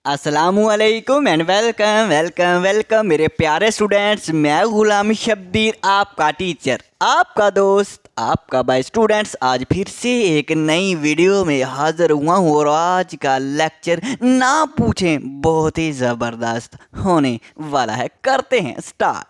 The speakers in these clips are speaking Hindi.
अस्सलामुअलैकुम एंड वेलकम वेलकम वेलकम मेरे प्यारे स्टूडेंट्स। मैं गुलाम शब्बीर, आपका टीचर, आपका दोस्त, आपका भाई। स्टूडेंट्स, आज फिर से एक नई वीडियो में हाजिर हुआ हूँ और आज का लेक्चर ना पूछें बहुत ही ज़बरदस्त होने वाला है। करते हैं स्टार्ट।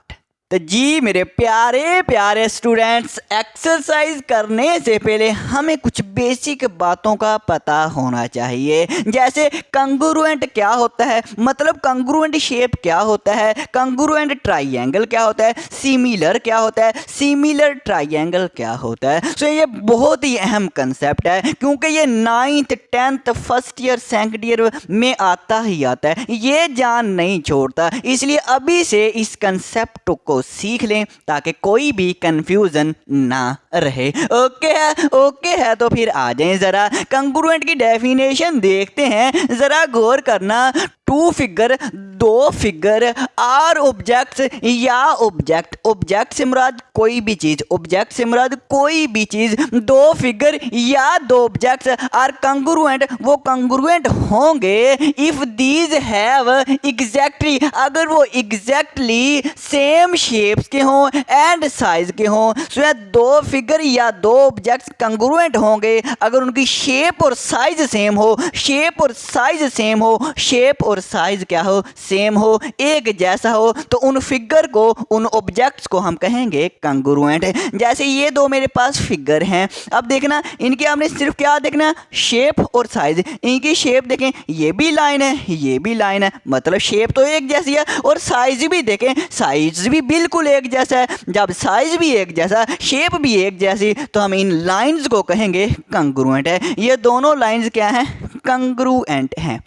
तो जी मेरे प्यारे प्यारे स्टूडेंट्स, एक्सरसाइज करने से पहले हमें कुछ बेसिक बातों का पता होना चाहिए। जैसे कंग्रुएंट क्या होता है, मतलब कंग्रुएंट शेप क्या होता है, कंग्रुएंट ट्राइंगल क्या होता है, सिमिलर क्या होता है, सिमिलर ट्राइंगल क्या होता है। सो ये बहुत ही अहम कंसेप्ट है क्योंकि ये 9th 10th first year second year में आता ही आता है, ये जान नहीं छोड़ता। इसलिए अभी से इस कंसेप्ट को सीख लें ताकि कोई भी कंफ्यूजन ना रहे। ओके है तो फिर आ जाएं, जरा कंग्रुएंट की डेफिनेशन देखते हैं। जरा गौर करना, टू फिगर, दो फिगर, आर ऑब्जेक्ट्स या ऑब्जेक्ट से मुराद कोई भी चीज, ऑब्जेक्ट से मुराद कोई भी चीज, दो फिगर या दो ऑब्जेक्ट्स आर कंग्रुएंट, वो कंग्रुएंट होंगे इफ दीज हैव एग्जैक्टली, अगर वो एग्जैक्टली सेम शेप्स के हों एंड साइज के हों। सो दो फिगर या दो ऑब्जेक्ट्स कंग्रुएंट होंगे अगर उनकी शेप और साइज सेम हो, शेप और साइज सेम हो, शेप और साइज क्या हो, सेम हो, एक जैसा हो, तो उन फिगर को, उन ऑब्जेक्ट्स को हम कहेंगे कंग्रुएंट। जैसे ये दो मेरे पास फिगर हैं, अब देखना इनके हमने सिर्फ क्या देखना, शेप और साइज। इनकी शेप देखें, ये भी लाइन है, ये भी लाइन है, मतलब शेप तो एक जैसी है, और साइज भी देखें, साइज भी बिल्कुल एक जैसा है। जब साइज भी एक जैसा, शेप भी एक जैसी, तो हम इन लाइंस को कहेंगे कंग्रुएंट है। ये दोनों लाइंस क्या हैं, कंग्रुएंट हैं।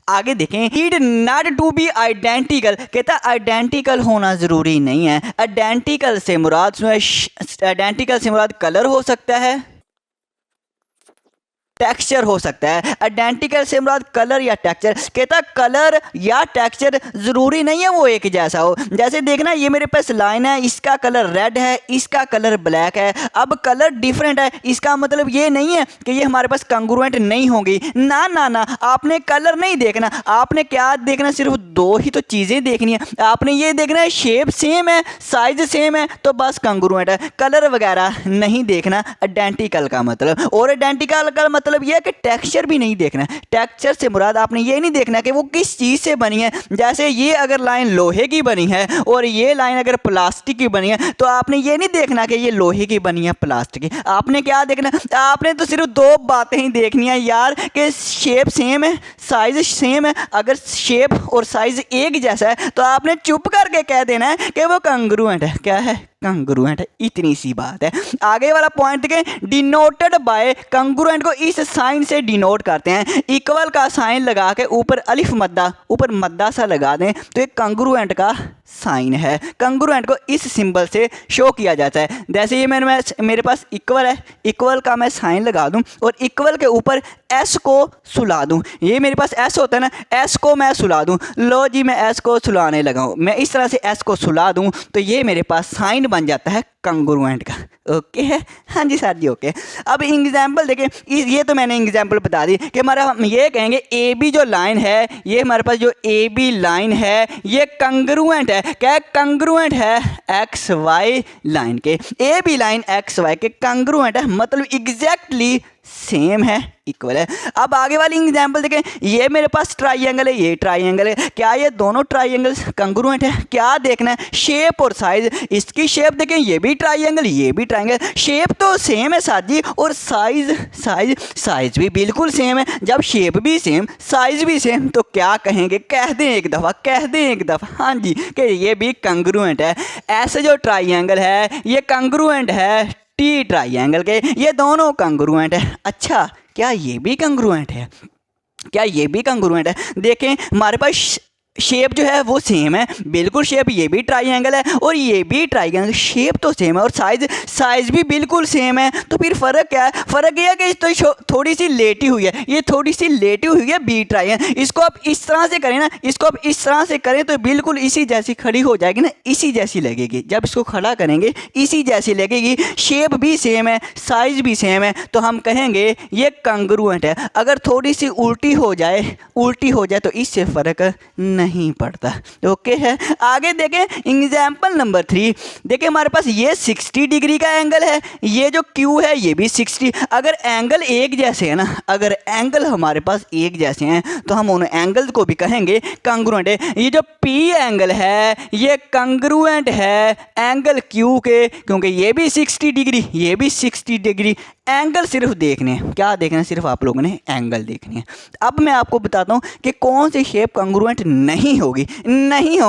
आगे देखें, need not to be identical, कहता आइडेंटिकल होना जरूरी नहीं है। आइडेंटिकल से मुराद कलर हो सकता है, टेक्सचर हो सकता है। आइडेंटिकल से मुराद कलर या टेक्सचर, कहता कलर या टेक्सचर जरूरी नहीं है वो एक जैसा हो। जैसे देखना, ये मेरे पास लाइन है, इसका कलर रेड है, इसका कलर ब्लैक है। अब कलर डिफरेंट है, इसका मतलब ये नहीं है कि ये हमारे पास कंग्रुएंट नहीं होंगी। ना ना ना, आपने कलर नहीं देखना, आपने क्या देखना, सिर्फ दो ही तो चीज़ें देखनी है। आपने ये देखना है शेप सेम है, साइज सेम है, तो बस कंग्रुएंट है। कलर वगैरह नहीं देखना आइडेंटिकल का मतलब। और आइडेंटिकल का मतलब यह है कि टेक्सचर भी नहीं देखना। टेक्सचर से मुराद आपने ये नहीं देखना कि वो किस चीज़ से बनी है। जैसे ये अगर लाइन लोहे की बनी है और ये लाइन अगर प्लास्टिक की बनी है, तो आपने ये नहीं देखना कि ये लोहे की बनी है प्लास्टिक की। आपने क्या देखना, आपने तो सिर्फ दो बातें ही देखनी है यार, कि शेप सेम है, साइज सेम है। अगर शेप और साइज एक जैसा है तो आपने चुप करके कह देना है कि वो कंग्रुएंट है। क्या है, कंग्रुएंट है, इतनी सी बात है। आगे वाला पॉइंट देखें, डिनोटेड बाय, कंग्रुएंट को इस साइन से डिनोट करते हैं। इक्वल का साइन लगा के ऊपर अलिफ मद्दा, ऊपर मद्दा सा लगा दें तो एक कंग्रुएंट का साइन है। कंग्रुएंट को इस सिंबल से शो किया जाता है। जैसे ये मेरे पास इक्वल है, इक्वल का मैं साइन लगा दूं और इक्वल के ऊपर एस को सुला दूं। ये मेरे पास एस होता है ना, एस को मैं सुला दूं। लो जी, मैं एस को सुलाने लगा हूं, मैं इस तरह से एस को सुला दूं तो ये मेरे पास साइन बन जाता है कंग्रुएंट का। ओके है, हाँ जी सर जी, ओके। अब एग्जाम्पल देखें, ये तो मैंने एग्जाम्पल बता दी कि हमारा, हम ये कहेंगे ए बी जो लाइन है, ये हमारे पास जो ए बी लाइन है ये कंग्रुएंट है। क्या कंग्रुएंट है, एक्स वाई लाइन के, A B line X Y के कंग्रुएंट है, मतलब एग्जैक्टली सेम है, इक्वल है। अब आगे वाली एग्जाम्पल देखें, ये मेरे पास ट्राइंगल है, ये ट्राइंगल है, क्या ये दोनों ट्राइंगल्स कंग्रुएंट है? क्या देखना है, शेप और साइज। इसकी शेप देखें, ये भी ट्राइंगल, ये भी ट्राइंगल, शेप तो सेम है साथ जी, और साइज भी बिल्कुल सेम है। जब शेप भी सेम, साइज भी सेम, तो क्या कहेंगे, कह दें एक दफ़ा, हाँ जी, कि ये भी कंग्रुएंट है। ऐसे जो ट्राइंगल है ये कंग्रुएंट है टी ट्राइंगल के, ये दोनों कंग्रुएंट है। अच्छा, क्या ये भी कंग्रुएंट है? क्या ये भी कंग्रुएंट है? देखें, हमारे पास शेप जो है वो सेम है, बिल्कुल शेप ये भी ट्राइंगल है और ये भी ट्राइंगल, शेप तो सेम है और साइज भी बिल्कुल सेम है। तो फिर फ़र्क क्या है? फ़र्क ये है कि तो थोड़ी सी लेटी हुई है, ये थोड़ी सी लेटी हुई है बी ट्राइंगल। इसको आप इस तरह से करें ना, इसको आप इस तरह से करें तो बिल्कुल इसी जैसी खड़ी हो जाएगी ना, इसी जैसी लगेगी। जब इसको खड़ा करेंगे इसी जैसी लगेगी, शेप भी सेम है, साइज भी सेम है, तो हम कहेंगे ये कंग्रुएंट है। अगर थोड़ी सी उल्टी हो जाए तो इससे फ़र्क नहीं पड़ता। ओके है। आगे देखें एग्जाम्पल नंबर 3। देखें हमारे पास ये 60 डिग्री का एंगल है, ये जो Q है ये भी 60। अगर एंगल एक जैसे है ना, अगर एंगल हमारे पास एक जैसे हैं तो हम उन एंगल को भी कहेंगे कंग्रुएंट है। ये जो P एंगल है ये कंग्रुएंट है एंगल Q के, क्योंकि ये भी 60 डिग्री, ये भी 60 डिग्री। एंगल सिर्फ देखने हैं, क्या देखना है? सिर्फ आप लोगों ने एंगल देखनी है। अब मैं आपको बताता हूँ कि कौन सी शेप कंग्रुएंट नहीं होगी, नहीं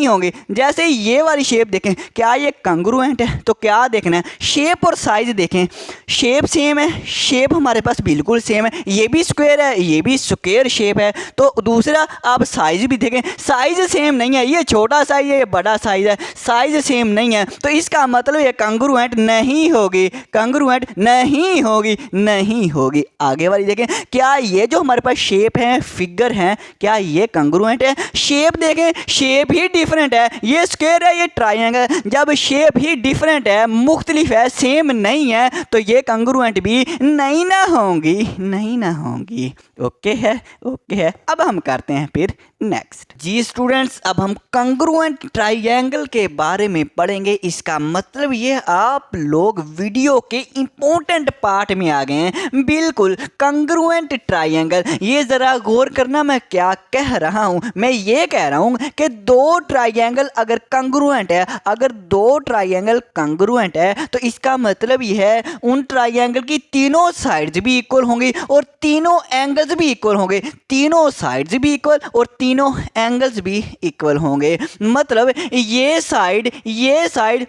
होगी। जैसे ये वाली शेप देखें, क्या ये कंग्रुएंट है? तो क्या देखना है? शेप और साइज देखें, शेप सेम है, शेप हमारे पास बिल्कुल सेम है, ये भी स्क्वायर है, ये भी स्क्वायर शेप है। तो दूसरा आप साइज भी देखें, साइज सेम नहीं है, ये छोटा साइज है, ये बड़ा साइज है, साइज सेम नहीं है, तो इसका मतलब ये कंग्रुएंट नहीं होगी, कंग्रुएंट नहीं होगी। आगे वाली देखें, क्या ये जो हमारे पास शेप है, फिगर है, क्या ये कंग्रुएंट है? शेप देखें, शेप ही डिफरेंट है, ये स्क्वायर है, ये ट्रायंगल। जब शेप ही डिफरेंट है, मुख्तलिफ है, सेम नहीं है, तो ये कंग्रुएंट भी नहीं ना होंगी। ओके है। अब हम करते हैं फिर नेक्स्ट। जी स्टूडेंट्स, अब हम कंग्रुएंट ट्रायंगल के बारे में पढ़ेंगे। इसका मतलब ये आप लोग वीडियो के इंपॉर्टेंट पार्ट में आ गए हैं। बिल्कुल कंग्रुएंट ट्रायंगल, ये ज़रा गौर करना मैं क्या कह रहा हूँ। मैं ये कह रहा हूँ कि दो ट्रायंगल अगर कंग्रुएंट है, अगर दो ट्रायंगल कंग्रुएंट है तो इसका मतलब ये है उन ट्रायंगल की तीनों साइड्स भी इक्वल होंगी और तीनों एंगल्स भी इक्वल होंगे, तीनों साइड्स भी इक्वल और तीनों एंगल्स भी इक्वल होंगे। मतलब ये साइड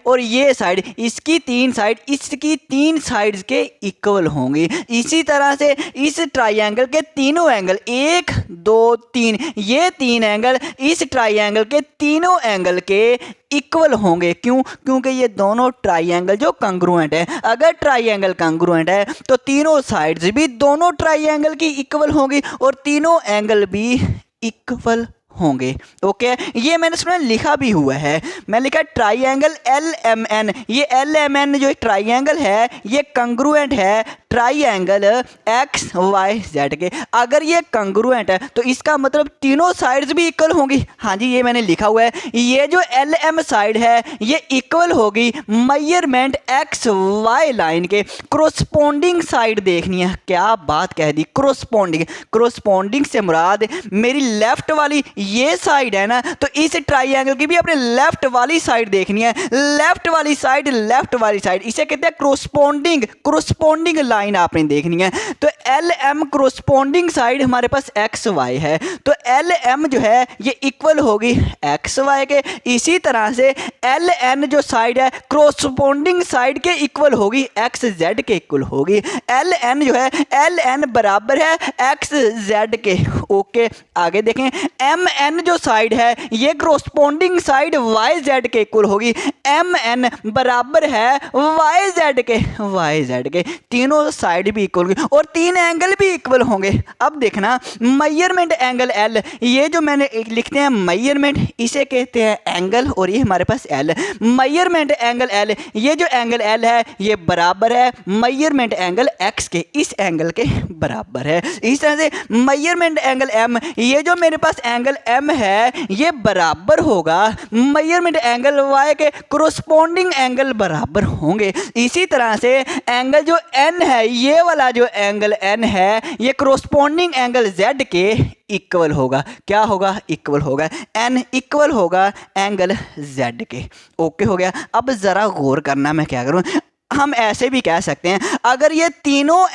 और ये साइड, इसकी तीन साइड्स के इक्वल होंगी। इसी तरह से इस ट्रायंगल के तीनों एंगल 1 2 3, ये तीन एंगल इस ट्रायंगल के तीनों एंगल के इक्वल होंगे। क्यों? क्योंकि ये दोनों ट्रायंगल जो कंग्रुएंट है। अगर ट्रायंगल कंग्रुएंट है तो तीनों साइड्स भी दोनों ट्रायंगल की इक्वल होंगी और तीनों एंगल भी इक्वल होंगे। ओके, ये मैंने सुना लिखा भी हुआ है, मैं लिखा ट्रायंगल LMN। ये LMN जो ट्रायंगल है ये कंग्रुएंट है ट्रायंगल XYZ के। अगर ये कंग्रुएंट है तो इसका मतलब तीनों साइड्स भी इक्वल होंगी। हाँ जी, ये मैंने लिखा हुआ है। ये जो LM साइड है ये इक्वल होगी मेजरमेंट XY लाइन के। क्रोस्पोंडिंग साइड देखनी है। क्या बात कह दी, क्रोस्पोंडिंग से मुराद मेरी लेफ्ट वाली ये साइड है ना, तो इस ट्रायंगल की भी अपने लेफ्ट वाली साइड देखनी है। लेफ्ट वाली साइड इसे कहते हैं क्रोस्पोंडिंग लाइन आपने देखनी है। तो LM क्रोस्पोंडिंग साइड हमारे पास XY है, तो LM जो है ये इक्वल होगी XY के। इसी तरह से LN जो साइड है क्रोस्पोंडिंग साइड के इक्वल होगी, XZ के इक्वल होगी। LN जो है LN बराबर है XZ के। ओके, आगे देखें, MN जो साइड है ये क्रोस्पोंडिंग साइड YZ के इक्वल होगी। MN बराबर है YZ के। तीनों साइड भी इक्वल होगी और तीन एंगल भी इक्वल होंगे। अब देखना, मेजरमेंट एंगल L, ये जो मैंने लिखते हैं मेजरमेंट, इसे कहते हैं एंगल और ये हमारे पास L। मेजरमेंट एंगल L, ये जो एंगल L है ये बराबर है मेजरमेंट एंगल X के, इस एंगल के बराबर है। इस तरह से मेजरमेंट एंगल M, ये जो मेरे पास एंगल M है ये बराबर होगा मेजरमेंट एंगल Y के। कोरोस्पोंडिंग एंगल बराबर होंगे। इसी तरह से एंगल जो N है, ये वाला जो एंगल N है ये कोरोस्पोंडिंग एंगल Z के इक्वल होगा। क्या होगा? इक्वल होगा। N इक्वल होगा एंगल Z के। ओके हो गया। अब ज़रा गौर करना, मैं क्या करूँ, हम ऐसे भी कह सकते हैं अगर ये तीनों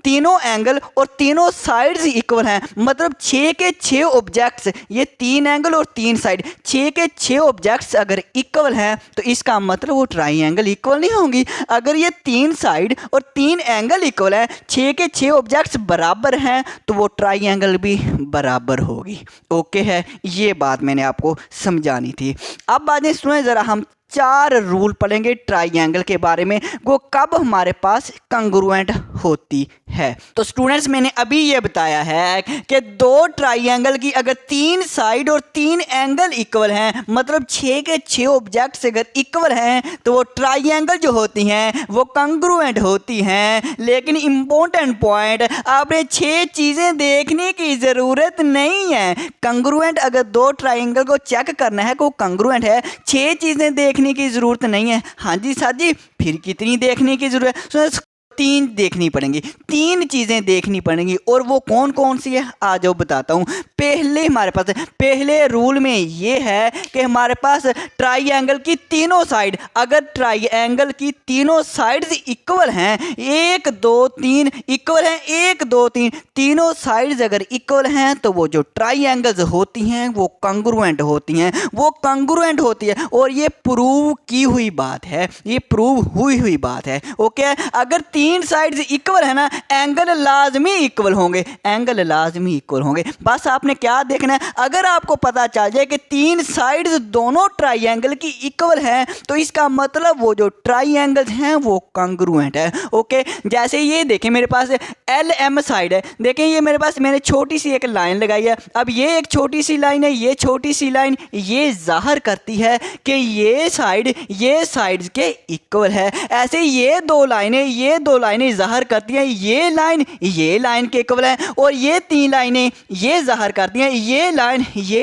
तीनों एंगल और तीनों साइड्स इक्वल हैं, मतलब 6 के 6 ऑब्जेक्ट्स, ये 3 एंगल और 3 साइड, 6 के 6 ऑब्जेक्ट्स अगर इक्वल हैं तो इसका मतलब वो ट्राइंगल इक्वल नहीं होंगी। अगर ये 3 साइड और 3 एंगल इक्वल हैं, 6 के 6 ऑब्जेक्ट्स बराबर हैं, तो वो ट्राइंगल भी बराबर होगी। ओके है, ये बात मैंने आपको समझानी थी। अब बातें सुने ज़रा, हम 4 रूल पढ़ेंगे ट्राइंगल के बारे में, वो कब हमारे पास कंग्रुएंट होती है। तो स्टूडेंट्स, मैंने अभी ये बताया है कि 2 ट्राइंगल की अगर 3 साइड और 3 एंगल इक्वल हैं, मतलब 6 के 6 ऑब्जेक्ट्स अगर इक्वल हैं, तो वो ट्राइंगल जो होती हैं वो कंग्रुएंट होती हैं। लेकिन इम्पोर्टेंट पॉइंट, आपने 6 चीज़ें देखने की ज़रूरत नहीं है। कंग्रुएंट अगर 2 ट्राइंगल को चेक करना है कि वो कंग्रुएंट है, 6 चीज़ें देखने की ज़रूरत नहीं है। हाँ जी साथ जी, फिर कितनी देखने की ज़रूरत है? 3 देखनी पड़ेंगी, 3 चीज़ें देखनी पड़ेंगी। और वो कौन कौन सी है, आ जाओ बताता हूँ। पहले हमारे पास, पहले रूल में ये है कि हमारे पास ट्राइंगल की तीनों साइड, अगर ट्राइंगल की तीनों साइड्स इक्वल हैं, 1 2 3 इक्वल हैं, 1 2 3 तीनों साइड्स अगर इक्वल हैं, तो वो जो ट्राइंगल्स होती हैं वो कंग्रुएंट होती हैं, वो कंग्रुएंट होती है। और ये प्रूव की हुई बात है, ये प्रूव हुई बात है। ओके, अगर 3 साइड्स इक्वल है ना, एंगल लाजमी इक्वल होंगे, एंगल लाजमी इक्वल होंगे। बस आपने क्या देखना है, अगर आपको पता चल जाए कि 3 साइड्स दोनों ट्राइंगल की इक्वल हैं, तो इसका मतलब वो जो ट्राइंगल्स हैं वो कंग्रुएंट है। ओके, जैसे ये देखें, मेरे पास LM साइड है, देखें ये मेरे पास, मैंने छोटी सी एक लाइन लगाई है। अब ये एक छोटी सी लाइन है, ये छोटी सी लाइन, ये जाहिर करती है कि ये साइड्स के इक्वल है। ऐसे ये 2 लाइनें जाहिर करती हैं ये लाइन के इक्वल है, और ये 3 लाइनें ये जाहिर करती हैं ये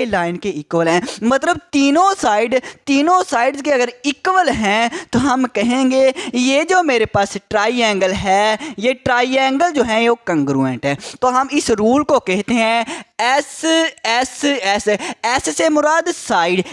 लाइन के इक्वल हैं। मतलब तीनों साइड्स के अगर इक्वल हैं, तो हम कहेंगे ये जो मेरे पास ट्राइंगल है, ये ट्राइंगल जो है ये कंग्रुएंट है। तो हम इस रूल को कहते हैं एस से मुराद साइड।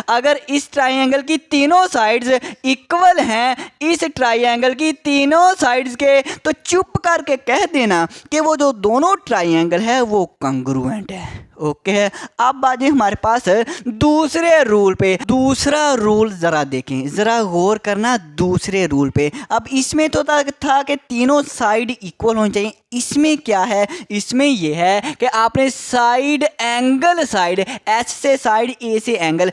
अगर इस ट्राइंगल की तीनों साइड्स इक्वल हैं, इस ट्राइंगल की तीनों साइड्स के, तो चुप करके कह देना कि वो जो दोनों ट्राइंगल है वो कंग्रुएंट है। ओके है, अब बात हमारे पास दूसरे रूल पे। दूसरा रूल जरा देखें, जरा गौर करना दूसरे रूल पे। अब इसमें तो था कि तीनों साइड इक्वल होनी चाहिए, इसमें क्या है, इसमें यह है कि आपने साइड एस से साइड, ए से एंगल,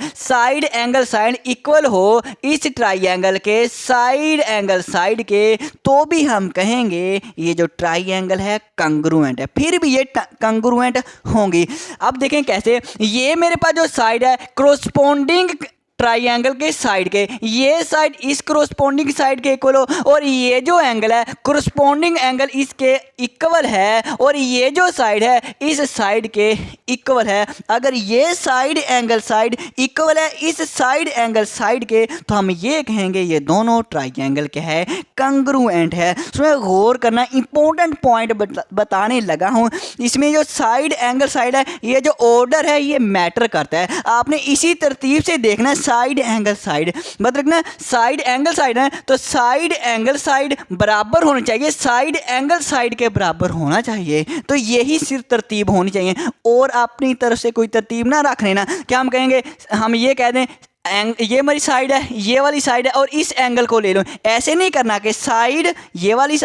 साइड इक्वल हो इस ट्राइंगल के साइड के, तो भी हम कहेंगे ये जो ट्राइंगल है कंग्रुएंट है, फिर भी ये कंग्रुएंट होंगी। अब देखें कैसे, ये मेरे पास जो साइड है कोरोस्पोंडिंग ट्राइंगल के साइड के, ये साइड इस कोरोस्पोंडिंग साइड के इक्वल हो, और ये जो एंगल है कोरोस्पोंडिंग एंगल इसके इक्वल है, और ये जो साइड है इस साइड के इक्वल है। अगर ये साइड एंगल साइड इक्वल है इस साइड एंगल साइड के, तो हम ये कहेंगे ये दोनों ट्राइंगल के है, कंग्रुएंट है। इसमें गौर करना, इंपॉर्टेंट पॉइंट बताने लगा हूँ। इसमें जो साइड एंगल साइड है, ये जो ऑर्डर है ये मैटर करता है। आपने इसी तरतीब से देखना, साइड एंगल साइड मतलब ना, साइड एंगल साइड है तो साइड एंगल साइड बराबर होने चाहिए, साइड एंगल साइड के बराबर होना चाहिए। तो यही सिर्फ तरतीब होनी चाहिए, और अपनी तरफ से कोई तरतीब ना रख लेना। क्या हम कहेंगे, हम ये कह दें ये मेरी साइड है, ये वाली साइड है, और इस एंगल को ले लो। ऐसे नहीं करना कि साइड ये वाली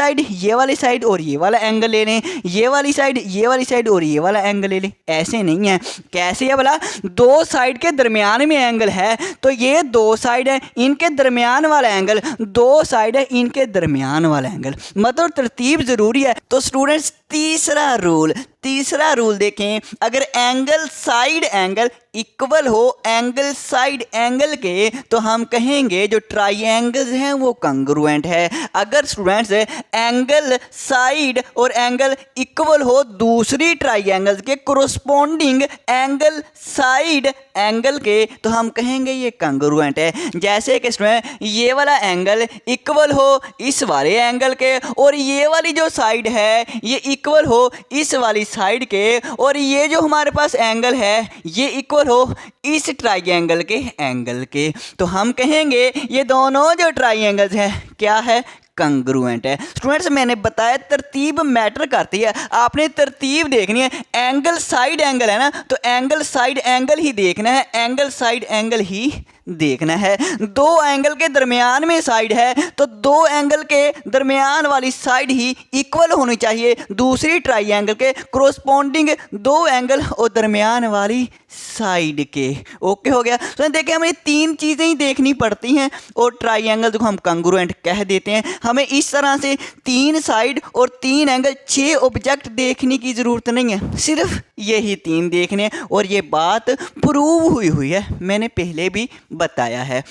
साइड और ये वाला एंगल ले लें, ये वाली साइड और ये वाला एंगल ले लें। ऐसे नहीं है। कैसे है भला, 2 साइड के दरमियान में एंगल है, तो ये 2 साइड है, इनके दरमियान वाला एंगल, 2 साइड है, इनके दरमियान वाला एंगल, मतलब तरतीब ज़रूरी है। तो स्टूडेंट्स, तीसरा रूल देखें, अगर एंगल साइड एंगल इक्वल हो एंगल साइड एंगल के, तो हम कहेंगे जो ट्राइंगल्स हैं वो कंग्रुएंट है। अगर स्टूडेंट्स एंगल साइड और एंगल इक्वल हो दूसरी ट्राइंगल्स के कोरोस्पोंडिंग एंगल साइड एंगल के, तो हम कहेंगे ये कंग्रुएंट है। जैसे कि स्टूडेंट ये वाला एंगल इक्वल हो इस वाले एंगल के, और ये वाली जो साइड है ये इक्वल हो इस वाली साइड के, और ये जो हमारे पास एंगल है ये इक्वल हो इस ट्राइंगल के एंगल के, तो हम कहेंगे ये दोनों जो ट्राइंगल्स है क्या है, कंग्रुएंट है। स्टूडेंट्स मैंने बताया तरतीब मैटर करती है, आपने तरतीब देखनी है। एंगल साइड एंगल है ना, तो एंगल साइड एंगल ही देखना है, एंगल साइड एंगल ही देखना है। दो एंगल के दरमियान में साइड है तो दो एंगल के दरमियान वाली साइड ही इक्वल होनी चाहिए दूसरी ट्राइंगल के कोरोस्पोंडिंग दो एंगल और दरमियान वाली साइड के। ओके हो गया। तो देखिए हमें तीन चीज़ें ही देखनी पड़ती हैं और ट्राइंगल को हम कंग्रुएंट कह देते हैं। हमें इस तरह से तीन साइड और तीन एंगल 6 ऑब्जेक्ट देखने की ज़रूरत नहीं है, सिर्फ यही तीन देखने हैं और ये बात प्रूव हुई है, मैंने पहले भी बताया है।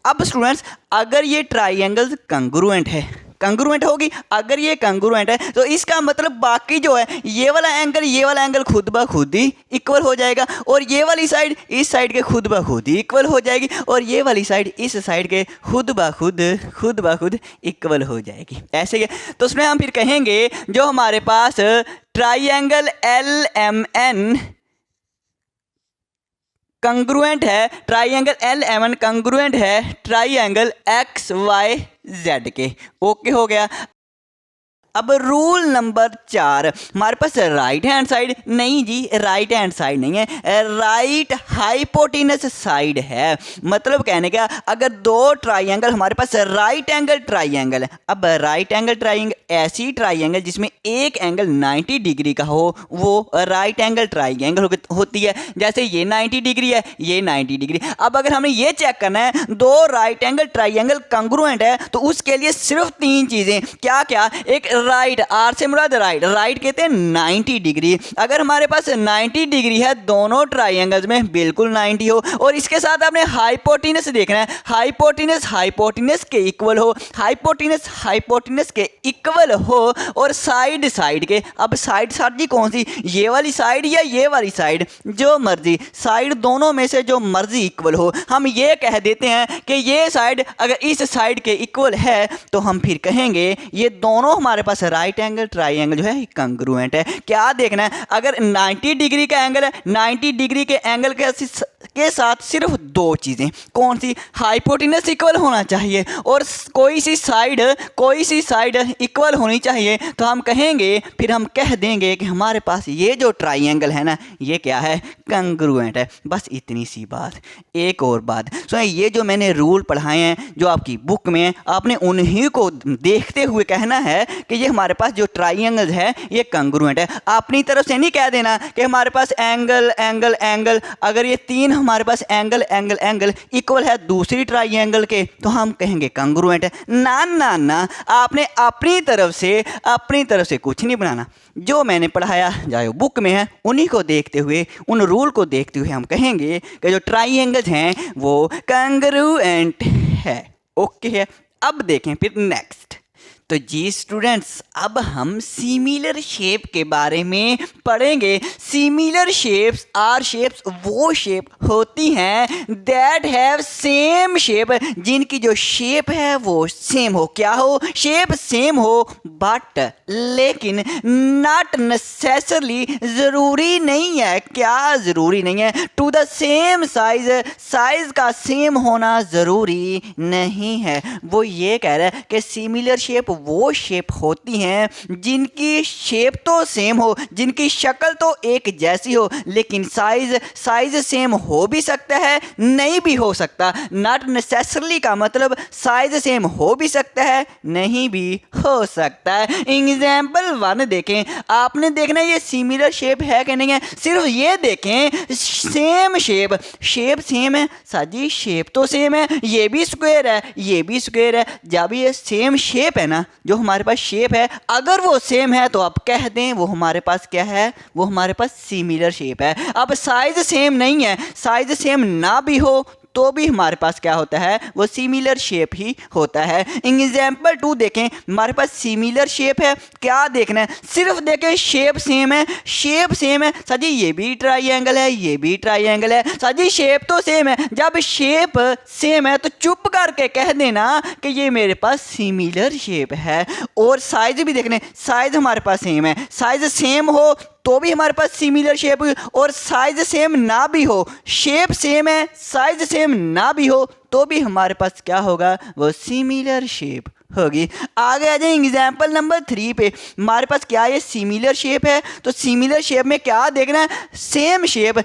अब स्टूडेंट्स अगर ये ट्राइंगल कंग्रुएंट है, कंग्रुएंट होगी, अगर ये कंग्रुएंट है तो इसका मतलब बाकी जो है ये वाला एंगल खुद ब खुद ही इक्वल हो जाएगा और ये वाली साइड इस साइड के खुद ब खुद ही इक्वल हो जाएगी और ये वाली साइड इस साइड के खुद ब खुद इक्वल हो जाएगी। ऐसे ही तो उसमें हम फिर कहेंगे जो हमारे पास ट्राइंगल LMN कंग्रुएंट है, ट्राइंगल LMN कंग्रुएंट है ट्राइंगल XYZ के। ओके हो गया। अब रूल नंबर 4 हमारे पास राइट हैंड साइड नहीं जी, राइट हैंड साइड नहीं है, राइट हाइपोटेनस साइड है। मतलब कहने का अगर दो ट्राइंगल हमारे पास राइट एंगल ट्राइंगल है, अब राइट एंगल ट्राइंगल ऐसी ट्राइंगल जिसमें एक एंगल 90 डिग्री का हो वो राइट एंगल ट्राइंगल होती है। जैसे ये 90 डिग्री है, ये 90 डिग्री। अब अगर हमें ये चेक करना है दो राइट एंगल ट्राइंगल कंग्रुएंट है तो उसके लिए सिर्फ तीन चीज़ें, क्या क्या, एक राइट, आर से मुराद राइट, राइट कहते हैं 90 डिग्री। अगर हमारे पास 90 डिग्री है दोनों ट्राइंगल्स में बिल्कुल 90 हो और इसके साथ आपने हाइपोटेनस देखना है, हाइपोटेनस के इक्वल हो, हाइपोटेनस के इक्वल हो और साइड के, अब साइड जी कौन सी, ये वाली साइड या ये वाली साइड, जो मर्जी साइड दोनों में से जो मर्जी इक्वल हो। हम ये कह देते हैं कि ये साइड अगर इस साइड के इक्वल है तो हम फिर कहेंगे ये दोनों हमारे पास राइट एंगल ट्राइंगल जो है कंग्रुएंट है। क्या देखना है, अगर 90 डिग्री का एंगल है, 90 डिग्री के एंगल के साथ सिर्फ दो चीज़ें, कौन सी, हाइपोटेनस इक्वल होना चाहिए और कोई सी साइड इक्वल होनी चाहिए। तो हम कहेंगे, फिर हम कह देंगे कि हमारे पास ये जो ट्राइंगल है ना ये क्या है, कंग्रुएंट है। बस इतनी सी बात। एक और बात सो ये जो मैंने रूल पढ़ाए हैं जो आपकी बुक में है, आपने उन्हीं को देखते हुए कहना है कि ये हमारे पास जो ट्राइंगल है ये कंग्रुएंट है। अपनी तरफ से नहीं कह देना कि हमारे पास एंगल अगर ये तीन हमारे पास एंगल इक्वल है दूसरी ट्राइंगल के तो हम कहेंगे कंग्रुएंट है। ना, आपने अपनी तरफ से कुछ नहीं बनाना। जो मैंने पढ़ाया जाए बुक में है उन्हीं को देखते हुए, उन रूल को देखते हुए हम कहेंगे कि जो ट्राइंगल्स हैं वो कंग्रुएंट है। ओके है। अब देखें फिर नेक्स्ट। तो जी स्टूडेंट्स अब हम सिमिलर शेप के बारे में पढ़ेंगे। सिमिलर शेप्स आर शेप्स वो शेप होती हैं दैट हैव सेम शेप, जिनकी जो शेप है वो सेम हो। क्या हो, शेप सेम हो, बट लेकिन नॉट नेसेसरली, ज़रूरी नहीं है। क्या ज़रूरी नहीं है, to the same size, size का सेम होना ज़रूरी नहीं है। वो ये कह रहा है कि सिमिलर शेप वो शेप होती हैं जिनकी शेप तो सेम हो, जिनकी शक्ल तो एक जैसी हो, लेकिन साइज सेम हो भी सकता है नहीं भी हो सकता। नॉट नेसेसरली का मतलब साइज सेम हो भी सकता है नहीं भी हो सकता है। एग्जाम्पल 1 देखें, आपने देखना ये सिमिलर शेप है कि नहीं है, सिर्फ ये देखें सेम शेप सेम है साजी, शेप तो सेम है, ये भी स्क्वायर है ये भी स्क्वायर है। जब ये सेम शेप है ना, जो हमारे पास शेप है अगर वो सेम है तो आप कह दें वो हमारे पास क्या है, वो हमारे पास सिमिलर शेप है। अब साइज सेम नहीं है, साइज सेम ना भी हो तो भी हमारे पास क्या होता है, वो सिमिलर शेप ही होता है। एग्जाम्पल 2 देखें, हमारे पास सिमिलर शेप है। क्या देखना है, सिर्फ देखें शेप सेम है सर जी, ये भी ट्राइंगल है ये भी ट्राइंगल है सर जी, शेप तो सेम है। जब शेप सेम है तो चुप करके कह देना कि ये मेरे पास सिमिलर शेप है। और साइज भी देखने, साइज हमारे पास सेम है, साइज सेम हो तो भी हमारे पास सिमिलर शेप, और साइज सेम ना भी हो, शेप सेम है साइज सेम ना भी हो तो भी हमारे पास क्या होगा, वो सिमिलर शेप होगी। आगे आ जाए एग्जाम्पल नंबर 3 पे। हमारे पास क्या है, सिमिलर शेप है, तो सिमिलर शेप में क्या देखना है, सेम शेप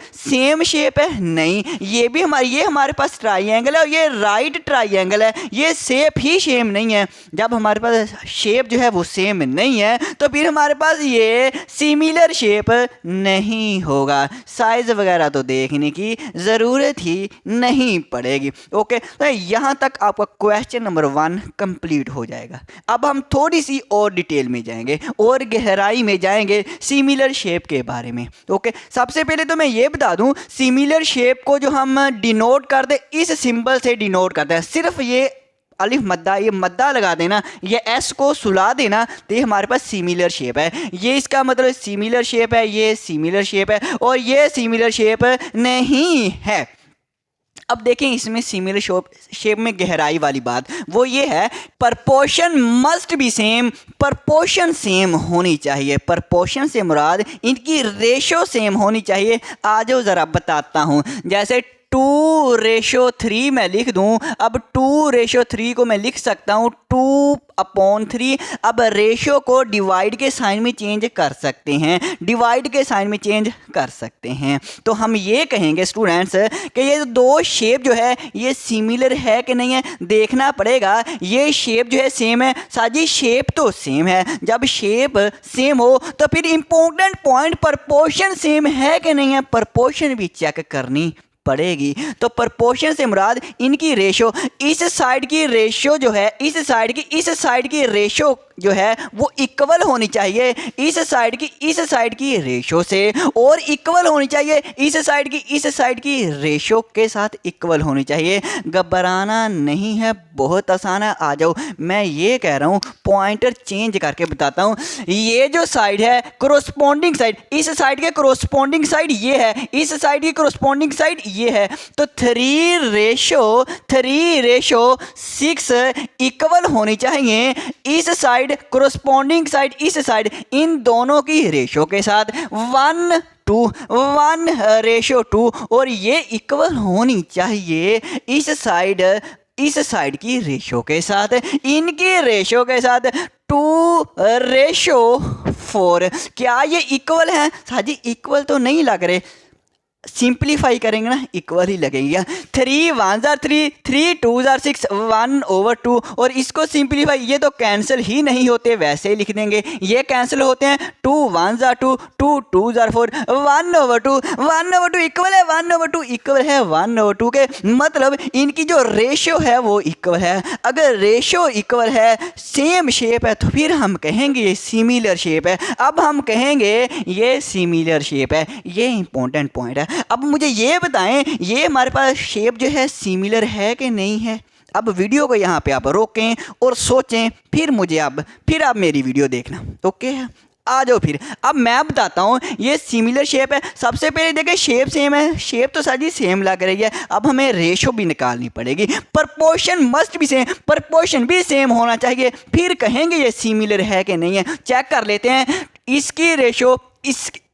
है नहीं, ये हमारे पास ट्राइंगल है और ये राइट ट्राइंगल है, ये शेप ही सेम नहीं है। जब हमारे पास शेप जो है वो सेम नहीं है तो फिर हमारे पास ये सिमिलर शेप नहीं होगा। साइज वगैरह तो देखने की ज़रूरत ही नहीं पड़ेगी। ओके, तो यहाँ तक आपका क्वेश्चन नंबर 1 कंप्लीट हो जाएगा। अब हम थोड़ी सी और डिटेल में जाएंगे और गहराई में जाएंगे सिमिलर शेप के बारे में। ओके, सबसे पहले तो मैं ये बता दूं, सिमिलर शेप को जो हम डिनोट करते इस सिंबल से डिनोट करते हैं। सिर्फ ये अलिफ मद्दा, ये मद्दा लगा देना, ये एस को सुला देना, तो ये हमारे पास सिमिलर शेप है। ये इसका मतलब सिमिलर शेप है, ये सिमिलर शेप है और ये सिमिलर शेप नहीं है। अब देखें इसमें सिमिलर शेप में गहराई वाली बात वो ये है, proportion must be same, proportion same होनी चाहिए। प्रपोर्शन से मुराद इनकी रेशो सेम होनी चाहिए। आ जाओ ज़रा बताता हूँ। जैसे 2:3 मैं लिख दूं, अब 2:3 को मैं लिख सकता हूँ 2/3। अब रेशो को डिवाइड के साइन में चेंज कर सकते हैं, डिवाइड के साइन में चेंज कर सकते हैं। तो हम ये कहेंगे स्टूडेंट्स कि ये दो शेप जो है ये सिमिलर है कि नहीं है, देखना पड़ेगा। ये शेप जो है सेम है, साजी शेप तो सेम है। जब शेप सेम हो तो फिर इंपॉर्टेंट पॉइंट प्रपोर्शन सेम है कि नहीं है, प्रपोर्शन भी चेक करनी पड़ेगी। तो प्रपोर्शन से मुराद इनकी रेशो, इस साइड की रेशो जो है इस साइड की रेशो जो है वो इक्वल होनी चाहिए इस साइड की रेशो से, और इक्वल होनी चाहिए इस साइड की रेशो के साथ इक्वल होनी चाहिए। घबराना नहीं है, बहुत आसान है। आ जाओ, मैं ये कह रहा हूँ, पॉइंटर चेंज करके बताता हूँ। ये जो साइड है कोरोस्पोंडिंग साइड, इस साइड के कोरोस्पोंडिंग साइड ये है, इस साइड की कोरोस्पोंडिंग साइड ये है। तो 3:6 इक्वल होनी चाहिए इस साइड कोरोस्पोंडिंग साइड, इस साइड, इन दोनों की रेशो के साथ 1:1 और ये इक्वल होनी चाहिए इस साइड की रेशो के साथ, इनकी रेशो के साथ 2:4। क्या ये इक्वल है? साजी इक्वल तो नहीं लग रहे, सिंप्लीफाई करेंगे ना इक्वल ही लगेगा। 3 1 3, 3 2 6, 1/2। और इसको सिंप्लीफाई, ये तो कैंसिल ही नहीं होते, वैसे ही लिख देंगे, ये कैंसिल होते हैं। 2 1 2, 2 2 4, 1/2 इक्वल है 1/2 इक्वल है 1/2 के, मतलब इनकी जो रेशो है वो इक्वल है। अगर रेशो इक्वल है, सेम शेप है, तो फिर हम कहेंगे ये सिमिलर शेप है। अब हम कहेंगे ये सिमिलर शेप है, ये इंपॉर्टेंट पॉइंट है। अब मुझे ये बताएं, ये हमारे पास शेप जो है सिमिलर है कि नहीं है। अब वीडियो को यहाँ पे आप रोकें और सोचें, फिर आप मेरी वीडियो देखना। ओके, आ जाओ फिर। अब मैं बताता हूँ ये सिमिलर शेप है। सबसे पहले देखें शेप सेम है, शेप तो सारी सेम लग रही है। अब हमें रेशो भी निकालनी पड़ेगी, प्रपोर्शन मस्ट भी सेम, प्रपोर्शन भी सेम होना चाहिए, फिर कहेंगे ये सिमिलर है कि नहीं है। चेक कर लेते हैं, इसकी रेशो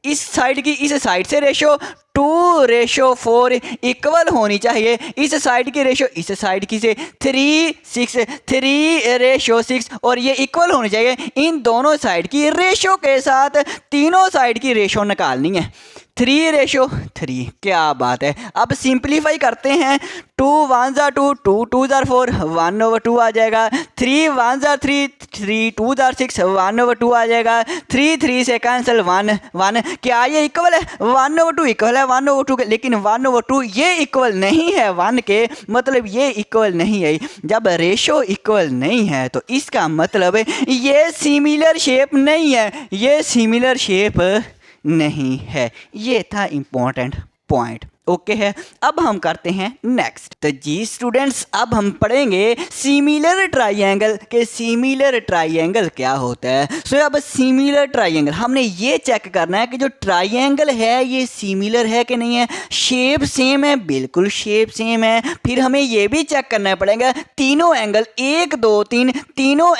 इस साइड की इस साइड से रेशो 2:4 इक्वल होनी चाहिए। इस साइड की रेशो इस साइड की से 3:6 और ये इक्वल होनी चाहिए इन दोनों साइड की रेशो के साथ। तीनों साइड की रेशो निकालनी है, 3:3। क्या बात है। अब सिंप्लीफाई करते हैं, 2 1 2, 2 2 4, 1/2 आ जाएगा। 3 1 3, 3 2 6, 1/2 आ जाएगा। 3 3 से कैंसिल 1 1। क्या ये इक्वल है? 1/2 इक्वल है 1/2 के, लेकिन 1/2 ये इक्वल नहीं है 1 के, मतलब ये इक्वल नहीं है। जब रेशो इक्वल नहीं है तो इसका मतलब ये सिमिलर शेप नहीं है, ये सिमिलर शेप नहीं है। ये था इंपॉर्टेंट पॉइंट। ओके है। अब हम करते हैं नेक्स्ट। तो जी स्टूडेंट्स, अब हम पढ़ेंगे सिमिलर ट्राइंगल के सिमिलर ट्राइंगल क्या होता है। सो अब सिमिलर ट्राइंगल हमने ये चेक करना है कि जो ट्राइंगल है ये सिमिलर है कि नहीं है। शेप सेम है, बिल्कुल शेप सेम है। फिर हमें ये भी चेक करना पड़ेगा तीनों एंगल 1 2 3 तीनों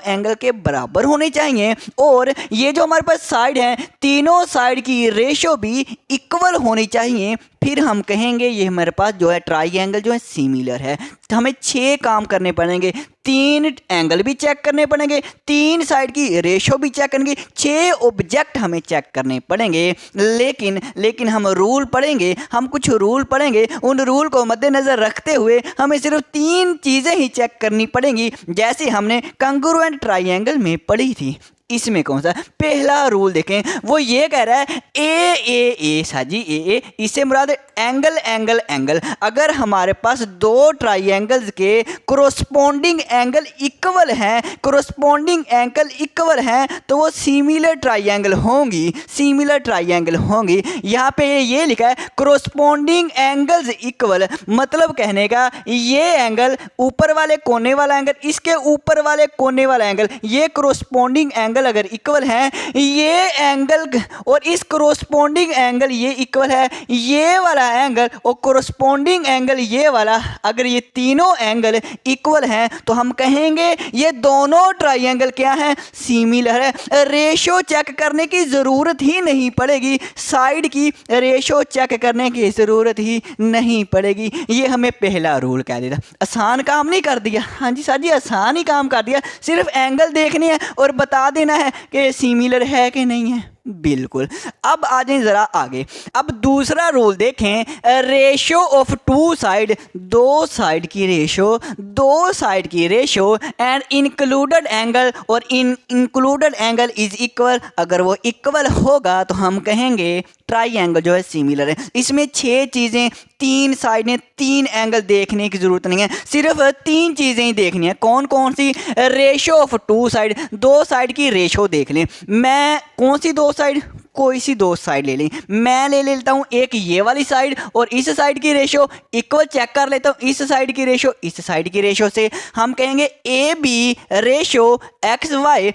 एंगल के बराबर होने चाहिए। और ये जो हमारे पास साइड है, तीनों साइड की रेशो भी इक्वल होनी चाहिए, फिर हम कहेंगे ये हमारे पास जो है ट्राइंगल जो है सिमिलर है। तो हमें 6 काम करने पड़ेंगे, 3 एंगल भी चेक करने पड़ेंगे, 3 साइड की रेशो भी चेक करेंगे, 6 ऑब्जेक्ट हमें चेक करने पड़ेंगे। लेकिन हम रूल पढ़ेंगे, हम कुछ रूल पढ़ेंगे, उन रूल को मद्देनज़र रखते हुए हमें सिर्फ 3 चीज़ें ही चेक करनी पड़ेंगी, जैसे हमने कंग्रुएंट ट्राइंगल में पढ़ी थी। इसमें कौन सा पहला रूल देखें, वो ये कह रहा है ए साजी ए, इससे मुराद एंगल एंगल एंगल। अगर हमारे पास 2 ट्राइंगल्स के कोरोस्पोंडिंग एंगल इक्वल हैं, कोरोस्पोंडिंग एंगल इक्वल हैं, तो वो सिमिलर ट्राइंगल होंगी, सिमिलर ट्राइंगल होंगी। यहाँ पे ये लिखा है कोरोस्पोंडिंग एंगल्स इक्वल, मतलब कहने का ये एंगल ऊपर वाले कोने वाला एंगल, इसके ऊपर वाले कोने वाला एंगल, ये कोरोस्पोंडिंग एंगल अगर इक्वल है, ये एंगल और इस कोरोस्पोंडिंग एंगल ये इक्वल है, ये वाला एंगल और कोरोस्पोंडिंग एंगल ये वाला, अगर ये तीनों एंगल इक्वल हैं तो हम कहेंगे ये दोनों ट्राइंगल क्या हैं, सिमिलर है। रेशो चेक करने की ज़रूरत ही नहीं पड़ेगी, साइड की रेशो चेक करने की ज़रूरत ही नहीं पड़ेगी। ये हमें पहला रूल कह देता। आसान काम नहीं कर दिया, हाँ जी सर जी आसान ही काम कर दिया, सिर्फ एंगल देखने हैं और बता देना है कि सिमिलर है कि नहीं है। बिल्कुल। अब आ जाए ज़रा आगे। अब दूसरा रूल देखें, रेशो ऑफ 2 साइड, 2 साइड की रेशो, 2 साइड की रेशो एंड इंक्लूडेड एंगल, और इंक्लूडेड एंगल इज इक्वल। अगर वो इक्वल होगा तो हम कहेंगे ट्राइंगल जो है सिमिलर है। इसमें 6 चीज़ें, 3 साइड ने 3 एंगल देखने की ज़रूरत नहीं है, सिर्फ 3 चीज़ें ही देखनी है। कौन कौन सी? रेशो ऑफ 2 साइड, 2 साइड की रेशो देख लें। मैं कौन सी 2 साइड, कोई सी 2 साइड ले लें। मैं ले लेता हूँ एक ये वाली साइड और इस साइड की रेशो इक्वल चेक कर लेता हूँ इस साइड की रेशो इस साइड की रेशो से। हम कहेंगे A B ratio X Y,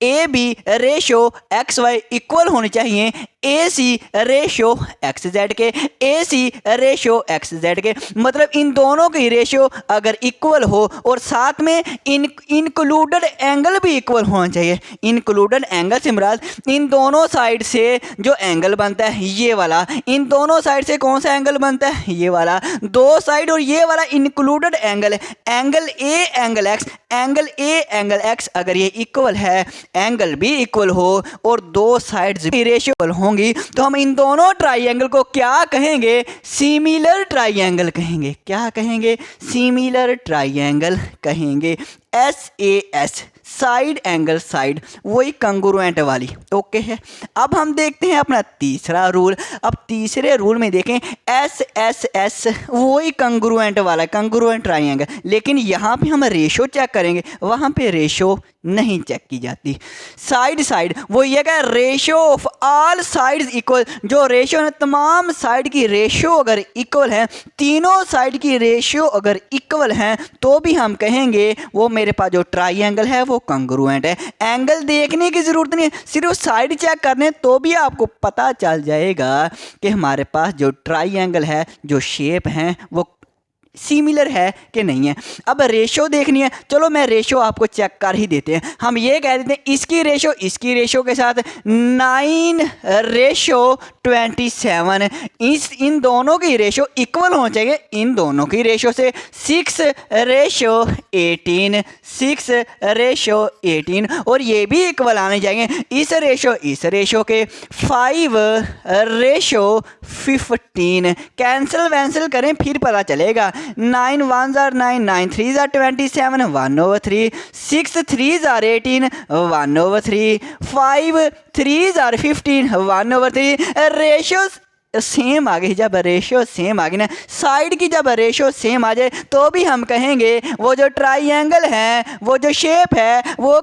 A B ratio X Y equal होनी चाहिए A C ratio X Z के, A C ratio X Z के। मतलब इन दोनों की रेशो अगर इक्वल हो और साथ में इंक्लूडेड एंगल भी इक्वल होना चाहिए। इंक्लूडेड एंगल से मुराद इन दोनों साइड से जो एंगल बनता है ये वाला, इन दोनों साइड से कौन सा एंगल बनता है ये वाला, 2 साइड और ये वाला इंक्लूडेड एंगल है। Angle A angle x, angle A angle x अगर ये इक्वल है, एंगल भी इक्वल हो और 2 साइड्स भी रेशियो इक्वल होंगी, तो हम इन दोनों ट्राइंगल को क्या कहेंगे? सिमिलर ट्राइंगल कहेंगे। क्या कहेंगे? सिमिलर ट्राइंगल कहेंगे। SAS साइड एंगल साइड, वही कंग्रुएंट वाली। ओके है। अब हम देखते हैं अपना तीसरा रूल। अब तीसरे रूल में देखें SSS वही कंग्रुएंट वाला, कंग्रुएंट ट्राइंगल, लेकिन यहाँ पे हम रेशो चेक करेंगे, वहाँ पे रेशो नहीं चेक की जाती। साइड साइड वो ये क्या, ratio of all sides equal, जो रेशो है तमाम साइड की रेशो अगर इक्वल है, तीनों साइड की रेशो अगर इक्वल हैं तो भी हम कहेंगे वो मेरे पास जो ट्राइंगल है वो कंग्रुएंट है। एंगल देखने की ज़रूरत नहीं है, सिर्फ साइड चेक करने तो भी आपको पता चल जाएगा कि हमारे पास जो ट्राइंगल है, जो शेप हैं वो सिमिलर है कि नहीं है। अब रेशो देखनी है, चलो मैं रेशो आपको चेक कर ही देते हैं। हम ये कह देते हैं इसकी रेशो के साथ 9:27, इन दोनों की रेशो इक्वल होना चाहिए। इन दोनों की रेशो से 6:18, 6:18 और ये भी इक्वल आने चाहिए। इस रेशो के 5:15। कैंसिल वैंसिल करें फिर पता चलेगा। 9 1s are 9, 9 3s are 27, 1/3, 6 3s are 18, 1/3, 5 3s are 15, 1/3। Ratio same आ गई। जब रेशो सेम आ गई ना, साइड की जब रेशो सेम आ जाए तो भी हम कहेंगे वो जो ट्राइंगल है, वो जो शेप है वो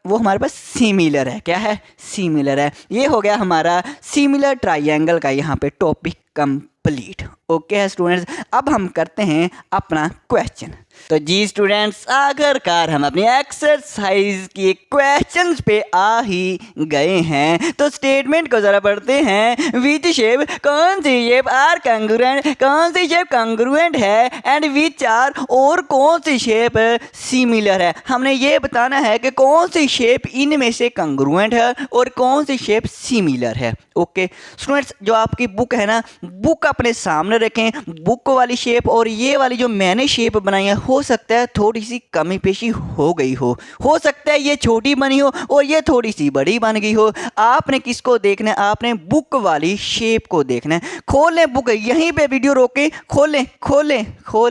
हमारे पास सिमिलर है। क्या है? सिमिलर है। ये हो गया हमारा सिमिलर ट्राइंगल का यहाँ पे टॉपिक कंप्लीट। ओके है स्टूडेंट्स, अब हम करते हैं अपना क्वेश्चन। तो जी स्टूडेंट्स, आखिरकार हम अपनी एक्सरसाइज के क्वेश्चंस पे आ ही गए हैं। तो स्टेटमेंट को ज़रा पढ़ते हैं। विच शेप, कौन सी शेप आर कंग्रुएंट, कौन सी शेप कंग्रुएंट है, एंड विच आर, और कौन सी शेप सिमिलर है। हमने ये बताना है कि कौन सी शेप इनमें से कंग्रुएंट है और कौन सी शेप सिमिलर है। ओके स्टूडेंट्स, जो आपकी बुक है ना, बुक अपने सामने रखें। बुक वाली शेप और ये वाली जो मैंने शेप बनाई है, हो सकता है थोड़ी सी कमी पेशी हो गई हो सकता है ये छोटी बनी हो और ये थोड़ी सी बड़ी बन गई हो। आपने किसको देखना है? आपने बुक वाली शेप को देखना है। खोल लें बुक, यहीं पे वीडियो रोके, खोल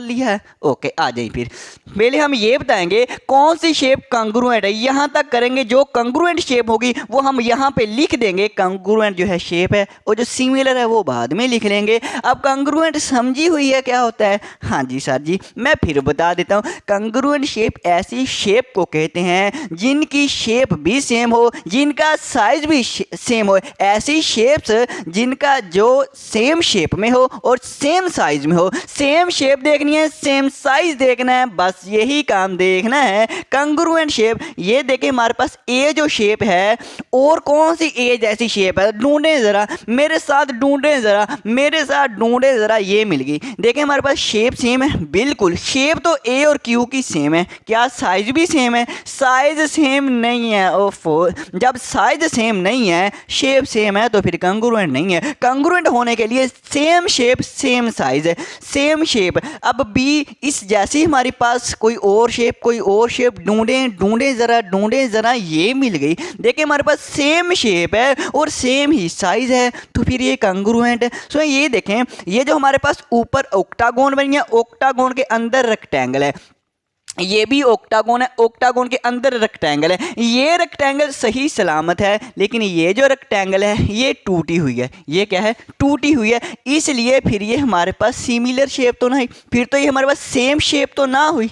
लिया है। ओके, आ जाइए। फिर पहले हम ये बताएंगे कौन सी शेप कंग्रुएंट है, यहाँ तक करेंगे। जो कंग्रुएंट शेप होगी वो हम यहाँ पे लिख देंगे, कंग्रुएंट जो है शेप है, और जो सिमिलर है वो बाद में लिख लेंगे। अब कंग्रुएंट समझी हुई है क्या होता है? हाँ जी सर जी, मैं फिर बता देता हूँ। कंग्रुएंट शेप ऐसी शेप को कहते हैं जिनकी शेप भी सेम हो, जिनका साइज भी सेम हो। ऐसी शेप्स जिनका जो सेम शेप में हो और सेम साइज में हो। सेम शेप देखनी है, सेम साइज देखना है, बस यही काम देखना है। कंग्रुएंट शेप, ये देखें हमारे पास ए जो शेप है, और कौन सी ए जैसी शेप है, ढूंढें ज़रा, मेरे साथ ढूंढें ज़रा, ये मिल गई। देखें हमारे पास शेप सेम है, बिल्कुल शेप तो ए और क्यू की सेम है। क्या साइज भी सेम है? साइज सेम नहीं है। ओफो, जब साइज सेम नहीं है, शेप सेम है, तो फिर कंग्रुएंट नहीं है। कंग्रुएंट होने के लिए सेम शेप सेम साइज है, सेम शेप। अब बी इस जैसी हमारे पास कोई और शेप ढूंढें ज़रा, ये मिल गई। देखिए हमारे पास सेम शेप है और सेम ही साइज है, तो फिर ये कंग्रुएंट है। सो ये देखें, ये जो हमारे पास ऊपर ऑक्टागोन बनी है, ऑक्टागोन के अंदर रेक्टेंगल है, ये भी ऑक्टागोन है, ऑक्टागोन के अंदर रेक्टेंगल है। ये रेक्टेंगल सही सलामत है, लेकिन ये जो रेक्टेंगल है ये टूटी हुई है। ये क्या है? टूटी हुई है। इसलिए फिर ये हमारे पास सिमिलर शेप तो नहीं, फिर तो ये हमारे पास सेम शेप तो ना हुई।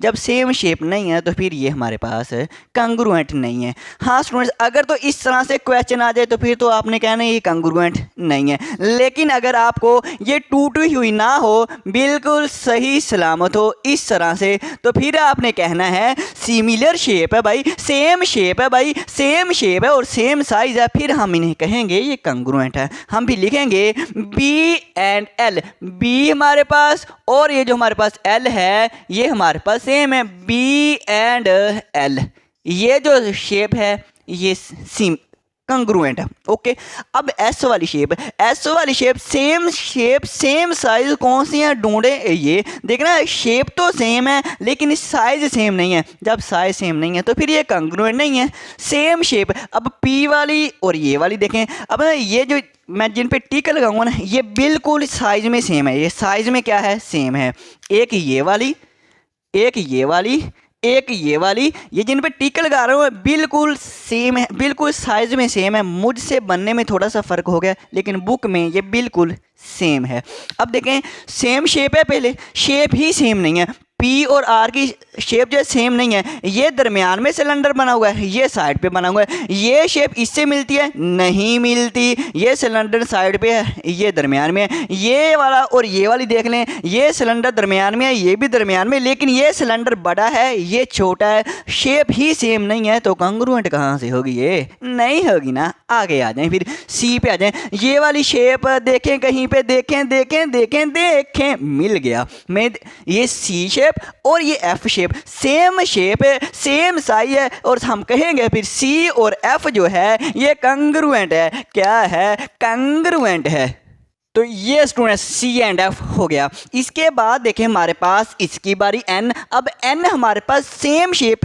जब सेम शेप नहीं है तो फिर ये हमारे पास कंग्रुएंट नहीं है। हाँ स्टूडेंट्स, अगर तो इस तरह से क्वेश्चन आ जाए तो फिर तो आपने कहना है ये कंग्रुएंट नहीं है। लेकिन अगर आपको ये टूटी हुई ना हो, बिल्कुल सही सलामत हो इस तरह से, तो फिर आपने कहना है सिमिलर शेप है भाई, सेम शेप है भाई, सेम शेप है और सेम साइज है, फिर हम इन्हें कहेंगे ये कंग्रुएंट है। हम भी लिखेंगे बी एंड एल, बी हमारे पास और ये जो हमारे पास एल है ये हमारे पास सेम है, बी एंड एल। ये जो शेप है ये कंग्रुएंट है। ओके, अब एस वाली शेप सेम साइज कौन सी है? ढूंढे। ये देखना, शेप तो सेम है लेकिन साइज सेम नहीं है। जब साइज सेम नहीं है तो फिर ये कंग्रुएंट नहीं है। सेम शेप, अब पी वाली और ये वाली देखें। अब ये जो मैं जिन पे टिक लगाऊंगा ना, ये बिल्कुल साइज में सेम है। ये साइज में क्या है? सेम है। एक ये वाली, ये जिन पे टिक लगा रहा हूँ बिल्कुल सेम है, बिल्कुल साइज में सेम है। मुझसे बनने में थोड़ा सा फ़र्क हो गया, लेकिन बुक में ये बिल्कुल सेम है। अब देखें, सेम शेप है, पहले शेप ही सेम नहीं है। पी और आर की शेप जो सेम नहीं है। ये दरमियान में सिलेंडर बना हुआ है, ये साइड पे बना हुआ है। ये शेप इससे मिलती है? नहीं मिलती। ये सिलेंडर साइड पे है, ये दरमियान में है। ये वाला और ये वाली देख लें, ये सिलेंडर दरमियान में है, ये भी दरमियान में, लेकिन ये सिलेंडर बड़ा है, ये छोटा है। शेप ही सेम नहीं है, तो कंग्रुएंट कहाँ से होगी? ये नहीं होगी ना। आगे आ जाएं, फिर सी पे आ जाएं। ये वाली शेप देखें, कहीं पे देखें, मिल गया। मैं ये सी शेप और ये एफ शेप सेम है, सेम साइज है, और हम कहेंगे फिर सी और एफ जो है ये कंग्रुएंट है। क्या है? कंग्रुएंट है। तो ये स्टूडेंट्स सी एंड एफ हो गया। इसके बाद देखें हमारे पास इसकी बारी एन। अब एन हमारे पास सेम शेप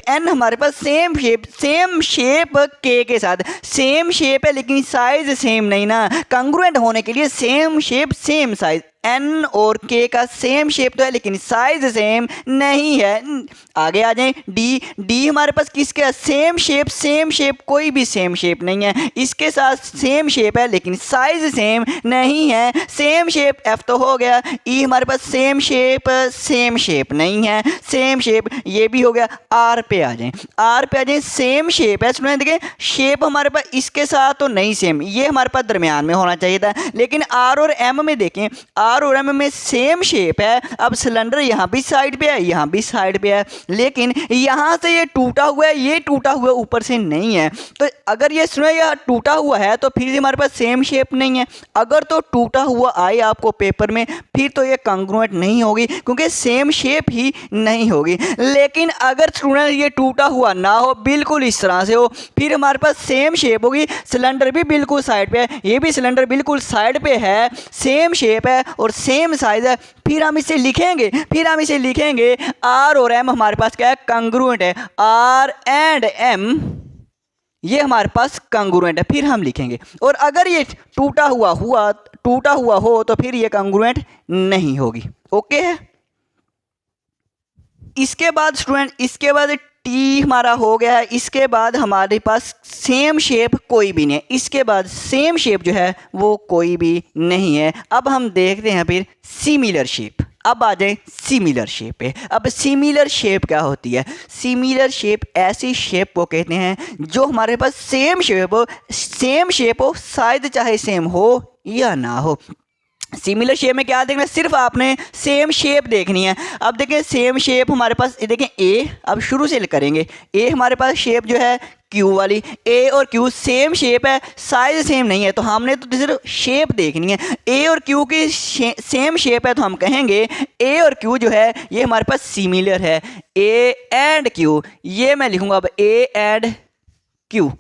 के साथ सेम शेप है, लेकिन साइज सेम नहीं ना। कंग्रुएंट होने के लिए same shape same size. N और के का सेम शेप तो है लेकिन साइज सेम नहीं है। आगे आ जाएं, डी हमारे पास किसके? सेम शेप, कोई भी सेम शेप नहीं है। इसके साथ सेम शेप है लेकिन साइज सेम नहीं है। सेम शेप एफ तो हो गया। ई हमारे पास सेम शेप नहीं है, सेम शेप ये भी हो गया। आर पे आ जाएं, सेम शेप है। सुनिए, देखिए शेप हमारे पास इसके साथ तो नहीं सेम, ये हमारे पास दरमियान में होना चाहिए था। लेकिन आर और एम में देखें, आर और एम में सेम शेप है। अब सिलेंडर यहाँ भी साइड पे है, यहाँ भी साइड पे है, लेकिन यहाँ से ये टूटा हुआ है, ये टूटा हुआ ऊपर से नहीं है। तो अगर ये सुनो यह टूटा हुआ है तो फिर हमारे पास सेम शेप नहीं है। अगर तो टूटा हुआ आए आपको पेपर में फिर तो ये कांग्रुएंट नहीं होगी, क्योंकि सेम शेप ही नहीं होगी। लेकिन अगर स्टूडेंट ये टूटा हुआ ना हो, बिल्कुल इस तरह से हो, फिर हमारे पास सेम शेप होगी। सिलेंडर भी बिल्कुल साइड पे है, ये भी सिलेंडर बिल्कुल साइड पे है, सेम शेप है और सेम साइज है। फिर हम इसे लिखेंगे आर और एम हमारे पास क्या है, कांग्रुएंट है। आर एंड एम ये हमारे पास कांग्रुएंट है, फिर हम लिखेंगे। और अगर ये टूटा हुआ हो तो फिर ये कांग्रुएंट नहीं होगी। ओके है। इसके बाद स्टूडेंट, इसके बाद टी हमारा हो गया है। इसके बाद हमारे पास सेम शेप कोई भी नहीं है, इसके बाद सेम शेप जो है वो कोई भी नहीं है। अब हम देखते हैं फिर सिमिलर शेप। अब आ जाए सिमिलर शेप पे। अब सिमिलर शेप क्या होती है? सिमिलर शेप ऐसी शेप को कहते हैं जो हमारे पास सेम शेप हो, साइज चाहे सेम हो या ना हो। सिमिलर शेप में क्या देखना है, सिर्फ आपने सेम शेप देखनी है। अब देखें सेम शेप हमारे पास, देखें ए, अब शुरू से करेंगे। ए हमारे पास शेप जो है क्यू वाली, ए और क्यू सेम शेप है, साइज सेम नहीं है, तो हमने तो सिर्फ शेप देखनी है। ए और क्यू की सेम शेप है तो हम कहेंगे ए और क्यू जो है ये हमारे पास सिमिलर है। ए एंड क्यू, ये मैं लिखूंगा अब ए एंड क्यू।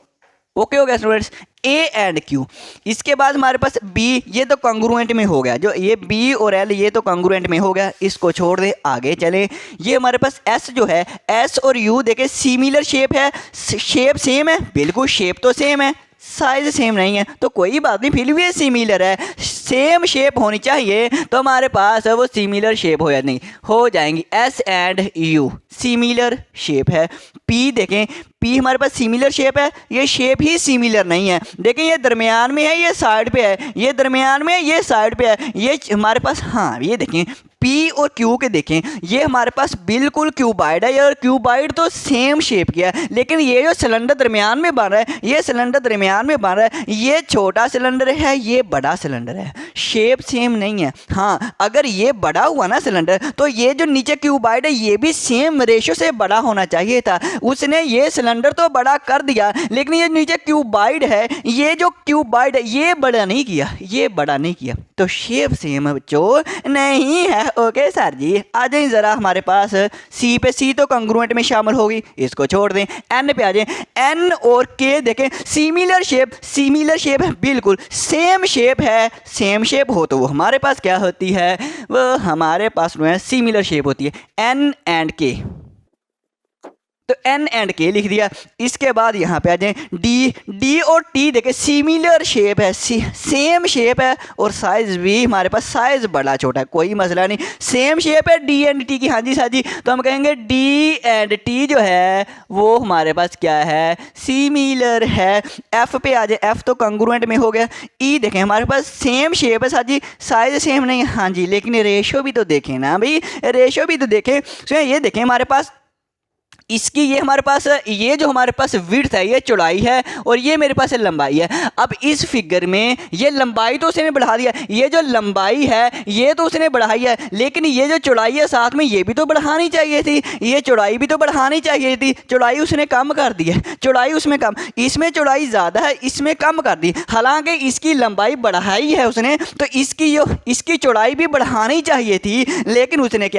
ओके हो गया स्टूडेंट्स, ए एंड क्यू। इसके बाद हमारे पास बी, ये तो कांग्रुएंट में हो गया, जो ये बी और एल ये तो कांग्रुएंट में हो गया, इसको छोड़ दे, आगे चले। ये हमारे पास एस जो है, एस और यू देखे सिमिलर शेप है, शेप सेम है, बिल्कुल शेप तो सेम है, साइज सेम नहीं है, तो कोई बात नहीं, फिर भी सिमिलर है। सेम शेप होनी चाहिए तो हमारे पास वो सिमिलर शेप हो जाती हो जाएंगी। S and you similar shape है। पी देखें, पी हमारे पास सिमिलर शेप है, ये शेप ही सिमिलर नहीं है। देखें ये दरमियान में है, ये साइड पे है, ये दरमियान में है, ये साइड पे है, ये हमारे पास, हाँ ये देखें पी और क्यू के देखें, ये हमारे पास बिल्कुल क्यूबाइड है, और क्यूबाइड तो सेम शेप की है, लेकिन ये जो सिलेंडर दरमियान में बन रहा है, ये सिलेंडर दरमियान में बन रहा है, ये छोटा सिलेंडर है, ये बड़ा सिलेंडर है, शेप सेम नहीं है। हाँ अगर ये बड़ा हुआ ना सिलेंडर, तो ये जो नीचे क्यूबाइड है ये भी सेम रेशो से बड़ा होना चाहिए था। उसने ये सिलेंडर तो बड़ा कर दिया, लेकिन ये नीचे क्यूबाइड है, ये जो क्यूबाइड है ये बड़ा नहीं किया, ये बड़ा नहीं किया, तो शेप सेम बच्चों नहीं है। ओके सर जी, आ जाए ज़रा हमारे पास सी पे। सी तो कांग्रुएंट में शामिल होगी, इसको छोड़ दें। एन पे आ जाए, एन और के देखें सिमिलर शेप है, बिल्कुल सेम शेप है। सेम शेप हो तो वो हमारे पास क्या होती है, वो हमारे पास में सिमिलर शेप होती है। एन एंड के, तो एन एंड के लिख दिया। इसके बाद यहाँ पे आ जाए डी, डी और टी देखें सिमिलर शेप है, सेम शेप है, और साइज भी हमारे पास साइज बड़ा छोटा है, कोई मसला नहीं, सेम शेप है डी एंड टी की। हाँ जी साजी, तो हम कहेंगे डी एंड टी जो है वो हमारे पास क्या है, सिमिलर है। एफ पे आ जाए, एफ तो कांग्रुएंट में हो गया। ई देखें हमारे पास सेम शेप है साजी, साइज सेम नहीं है, हाँ जी, लेकिन रेशो भी तो देखें ना भाई, रेशो भी तो देखें। तो ये देखें हमारे पास इसकी, ये हमारे पास, ये जो हमारे पास विड्थ है ये चौड़ाई है, और ये मेरे पास लंबाई है। अब इस फिगर में ये लंबाई तो उसने बढ़ा दिया, ये जो लंबाई है ये तो उसने बढ़ाई है, लेकिन ये जो चौड़ाई है साथ में ये भी तो बढ़ानी चाहिए थी, ये चौड़ाई भी तो बढ़ानी चाहिए थी, चौड़ाई उसने कम कर दी है, चौड़ाई उसमें कम, इसमें चौड़ाई ज़्यादा है, इसमें कम कर दी। हालांकि इसकी लंबाई बढ़ाई है उसने, तो इसकी चौड़ाई भी बढ़ानी चाहिए थी, लेकिन उसने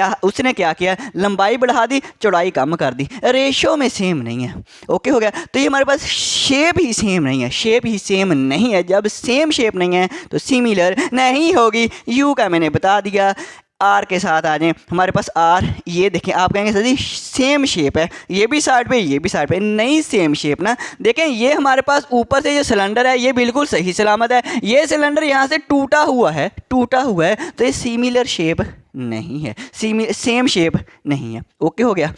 क्या किया, लंबाई बढ़ा दी, चौड़ाई कम कर दी, रेशो में सेम नहीं है। ओके हो गया। तो ये हमारे पास शेप ही सेम नहीं है, शेप ही सेम नहीं है। जब सेम शेप नहीं है तो सिमिलर नहीं होगी। यू का मैंने बता दिया। आर के साथ आ जाएं, हमारे पास आर, ये देखें आप कहेंगे सर जी सेम शेप है, ये भी साइड पे ये भी साइड पे, नहीं सेम शेप ना। देखें ये हमारे पास ऊपर से ये सिलेंडर है, ये बिल्कुल सही सलामत है, ये सिलेंडर यहाँ से टूटा हुआ है, तो ये सिमिलर शेप नहीं है, सेम शेप नहीं है। ओके हो गया।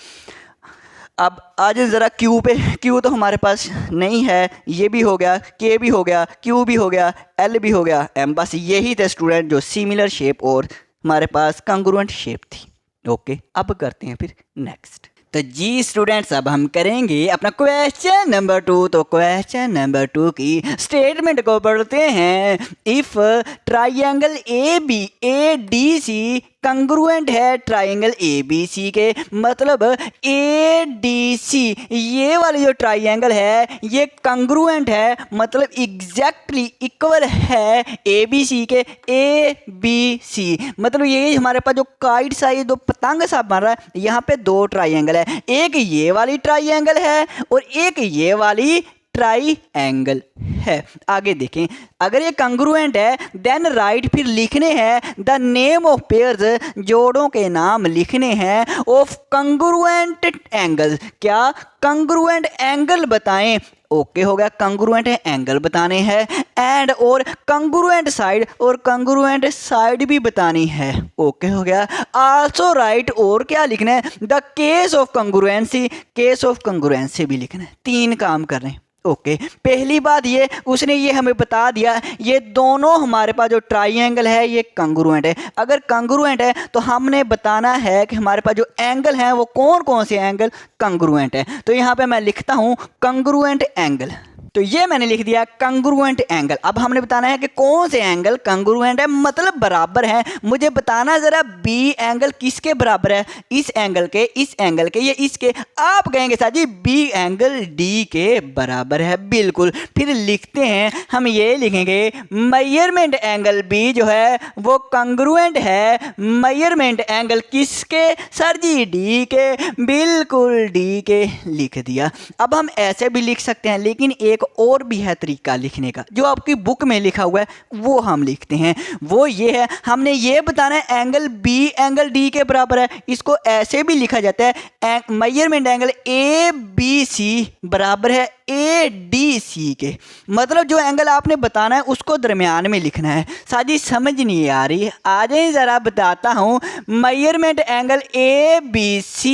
अब आ जाए ज़रा क्यू पे। क्यू तो हमारे पास नहीं है, ये भी हो गया, के भी हो गया, क्यू भी हो गया, एल भी हो गया, एम। बस यही थे स्टूडेंट जो सिमिलर शेप और हमारे पास कांग्रुएंट शेप थी। ओके, अब करते हैं फिर नेक्स्ट। तो जी स्टूडेंट्स, अब हम करेंगे अपना क्वेश्चन नंबर 2। तो क्वेश्चन नंबर 2 की स्टेटमेंट को पढ़ते हैं। इफ़ ट्राइंगल ADC कंग्रुएंट है ट्राइंगल ABC के, मतलब ADC ये वाली जो ट्राइंगल है ये कंग्रुएंट है, मतलब एग्जैक्टली इक्वल है ABC के। ABC मतलब ये हमारे पास जो काइट सा, ये दो पतंग सा बन रहा है, यहाँ पे दो ट्राइंगल है, एक ये वाली ट्राइंगल है और एक ये वाली ट्राइंगल है। आगे देखें, अगर ये कंग्रुएंट है देन राइट, फिर लिखने हैं द नेम ऑफ पेयर्स, जोड़ों के नाम लिखने हैं, ऑफ कंग्रुएंट एंगल। क्या कंग्रुएंट एंगल बताएं। ओके हो गया, कंग्रुएंट एंगल बताने हैं। एंड और कंग्रुएंट साइड, और कंग्रुएंट साइड भी बतानी है। ओके हो गया। आल्सो राइट, और क्या लिखना है, the case of congruency, case of congruency भी लिखना है। 3 काम कर रहे हैं। ओके पहली बात ये, उसने ये हमें बता दिया ये दोनों हमारे पास जो ट्राइंगल है ये कंग्रुएंट है। अगर कंग्रुएंट है तो हमने बताना है कि हमारे पास जो एंगल हैं वो कौन कौन से एंगल कंग्रुएंट है। तो यहाँ पे मैं लिखता हूँ कंग्रुएंट एंगल। तो ये मैंने लिख दिया कंग्रुएंट एंगल। अब हमने बताना है कि कौन से एंगल कंग्रुएंट है, मतलब बराबर है। मुझे बताना ज़रा बी एंगल किसके बराबर है, इस एंगल के, इस एंगल के, ये इसके। आप कहेंगे sir ji B angle D के बराबर है। बिल्कुल। फिर लिखते हैं, हम ये लिखेंगे मेजरमेंट एंगल बी जो है वो कंग्रुएंट है मेजरमेंट एंगल किसके, सर जी डी के। बिल्कुल डी के लिख दिया। अब हम ऐसे भी लिख सकते हैं, लेकिन एक और भी है तरीका लिखने का, जो आपकी बुक में लिखा हुआ है वो हम लिखते हैं। वो ये है, हमने ये बताना है एंगल बी एंगल डी के बराबर है। इसको ऐसे भी लिखा जाता है, मेजरमेंट एंगल ABC बराबर है ADC के। मतलब जो एंगल आपने बताना है उसको दरमियान में लिखना है। साजी समझ नहीं आ रही, आ जाए ज़रा बताता हूँ। मेजरमेंट एंगल ABC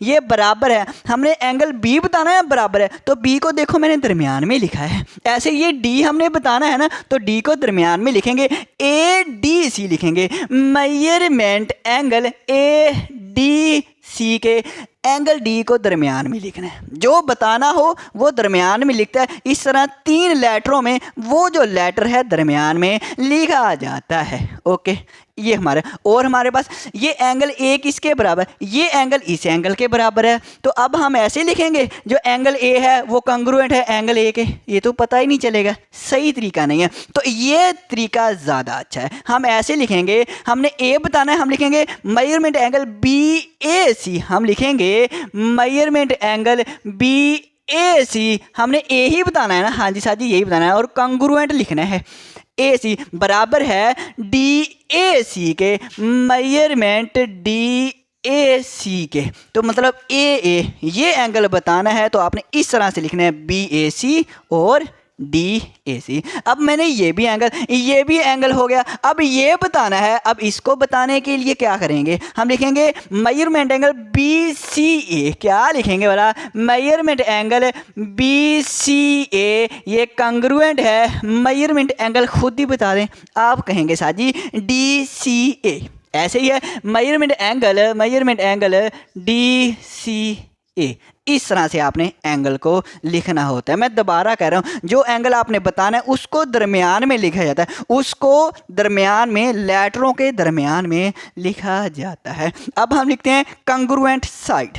ये बराबर है, हमने एंगल B बताना है बराबर है, तो B को देखो मैंने दरमियान में लिखा है। ऐसे ये D हमने बताना है ना, तो D को दरमियान में लिखेंगे, ADC लिखेंगे। मेजरमेंट एंगल ADC के एंगल डी को दरमियान में लिखना है। जो बताना हो वो दरमियान में लिखता है। इस तरह 3 लेटरों में वो जो लेटर है दरमियान में लिखा जाता है। ओके ये हमारे, और हमारे पास ये एंगल ए किसके बराबर, ये एंगल इस एंगल के बराबर है। तो अब हम ऐसे लिखेंगे, जो एंगल ए है वो कंग्रुएंट है एंगल ए के। ये तो पता ही नहीं चलेगा, सही तरीका नहीं है। तो ये तरीका ज़्यादा अच्छा है। हम ऐसे लिखेंगे, हमने ए बताना है, हम लिखेंगे मेजरमेंट एंगल BAC। हम लिखेंगे मेजरमेंट एंगल BAC, हमने ए ही बताना है ना, हाँ जी साजी यही बताना है। और कंग्रुएंट लिखना है, AC बराबर है DAC के, मेजरमेंट DAC के। तो मतलब AA ये एंगल बताना है, तो आपने इस तरह से लिखना है BAC और DAC। अब मैंने ये भी एंगल हो गया। अब ये बताना है, अब इसको बताने के लिए क्या करेंगे, हम लिखेंगे मेजरमेंट एंगल BCA। क्या लिखेंगे वाला, मेजरमेंट एंगल BCA ये कंग्रुएंट है। मेजरमेंट एंगल खुद ही बता दें, आप कहेंगे साजी DCA। ऐसे ही है मेजरमेंट एंगल DCA। इस तरह से आपने एंगल को लिखना होता है। मैं दोबारा कह रहा हूँ, जो एंगल आपने बताना है उसको दरमियान में लिखा जाता है, उसको दरमियान में, लेटरों के दरमियान में लिखा जाता है। अब हम लिखते हैं कंग्रुएंट साइड।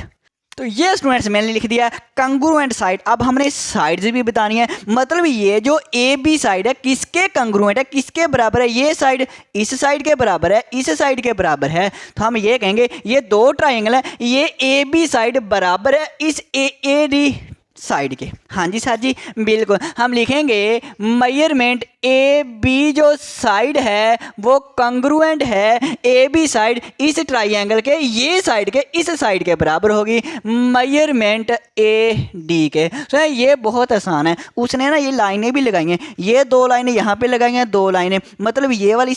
तो ये स्टूडेंट्स मैंने लिख दिया कंग्रुएंट साइड। अब हमने साइड्स भी बतानी है, मतलब ये जो AB साइड है किसके कंग्रुएंट है, किसके बराबर है। ये साइड इस साइड के बराबर है, इस साइड के बराबर है। तो हम ये कहेंगे ये दो ट्राइंगल है, ये AB साइड बराबर है इस AD साइड के। हाँ जी सर जी बिल्कुल। हम लिखेंगे मेजरमेंट AB जो साइड है वो कंग्रुएंट है AB साइड इस ट्राइंगल के, ये साइड के इस साइड के बराबर होगी मेजरमेंट AD के। तो ये बहुत आसान है। उसने ना ये लाइनें भी लगाई हैं, ये 2 लाइनें यहाँ पे लगाई हैं, 2 लाइनें, मतलब ये वाली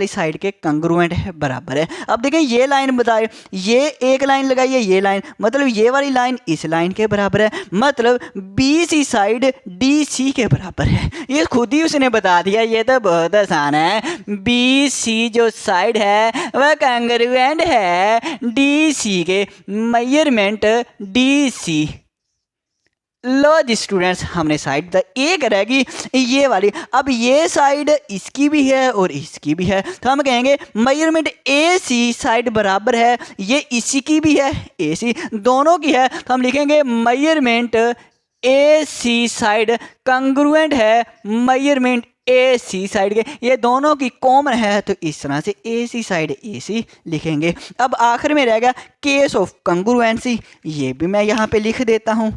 साइड के कंग्रुएंट है, बराबर है। अब देखें ये लाइन बताए, ये एक लाइन लगाई है, ये लाइन, मतलब ये वाली लाइन इस लाइन के बराबर है, मतलब BC साइड DC के बराबर है। ये खुद ही उसने बता दिया, ये तो बहुत आसान है। BC जो साइड है वह कॉन्ग्रुएंट है DC के, मेजरमेंट DC। लो जी स्टूडेंट्स, हमने साइड द एक रहेगी ये वाली। अब ये साइड इसकी भी है और इसकी भी है, तो हम कहेंगे मेजरमेंट AC साइड बराबर है, ये इसकी भी है AC, दोनों की है, तो हम लिखेंगे मेजरमेंट AC साइड कॉन्ग्रुएंट है मेजरमेंट AC साइड के। ये दोनों की कॉमन है, तो इस तरह से AC साइड AC लिखेंगे। अब आखिर में रहेगा केस ऑफ कॉन्ग्रुएंसी, ये भी मैं यहाँ पे लिख देता हूँ।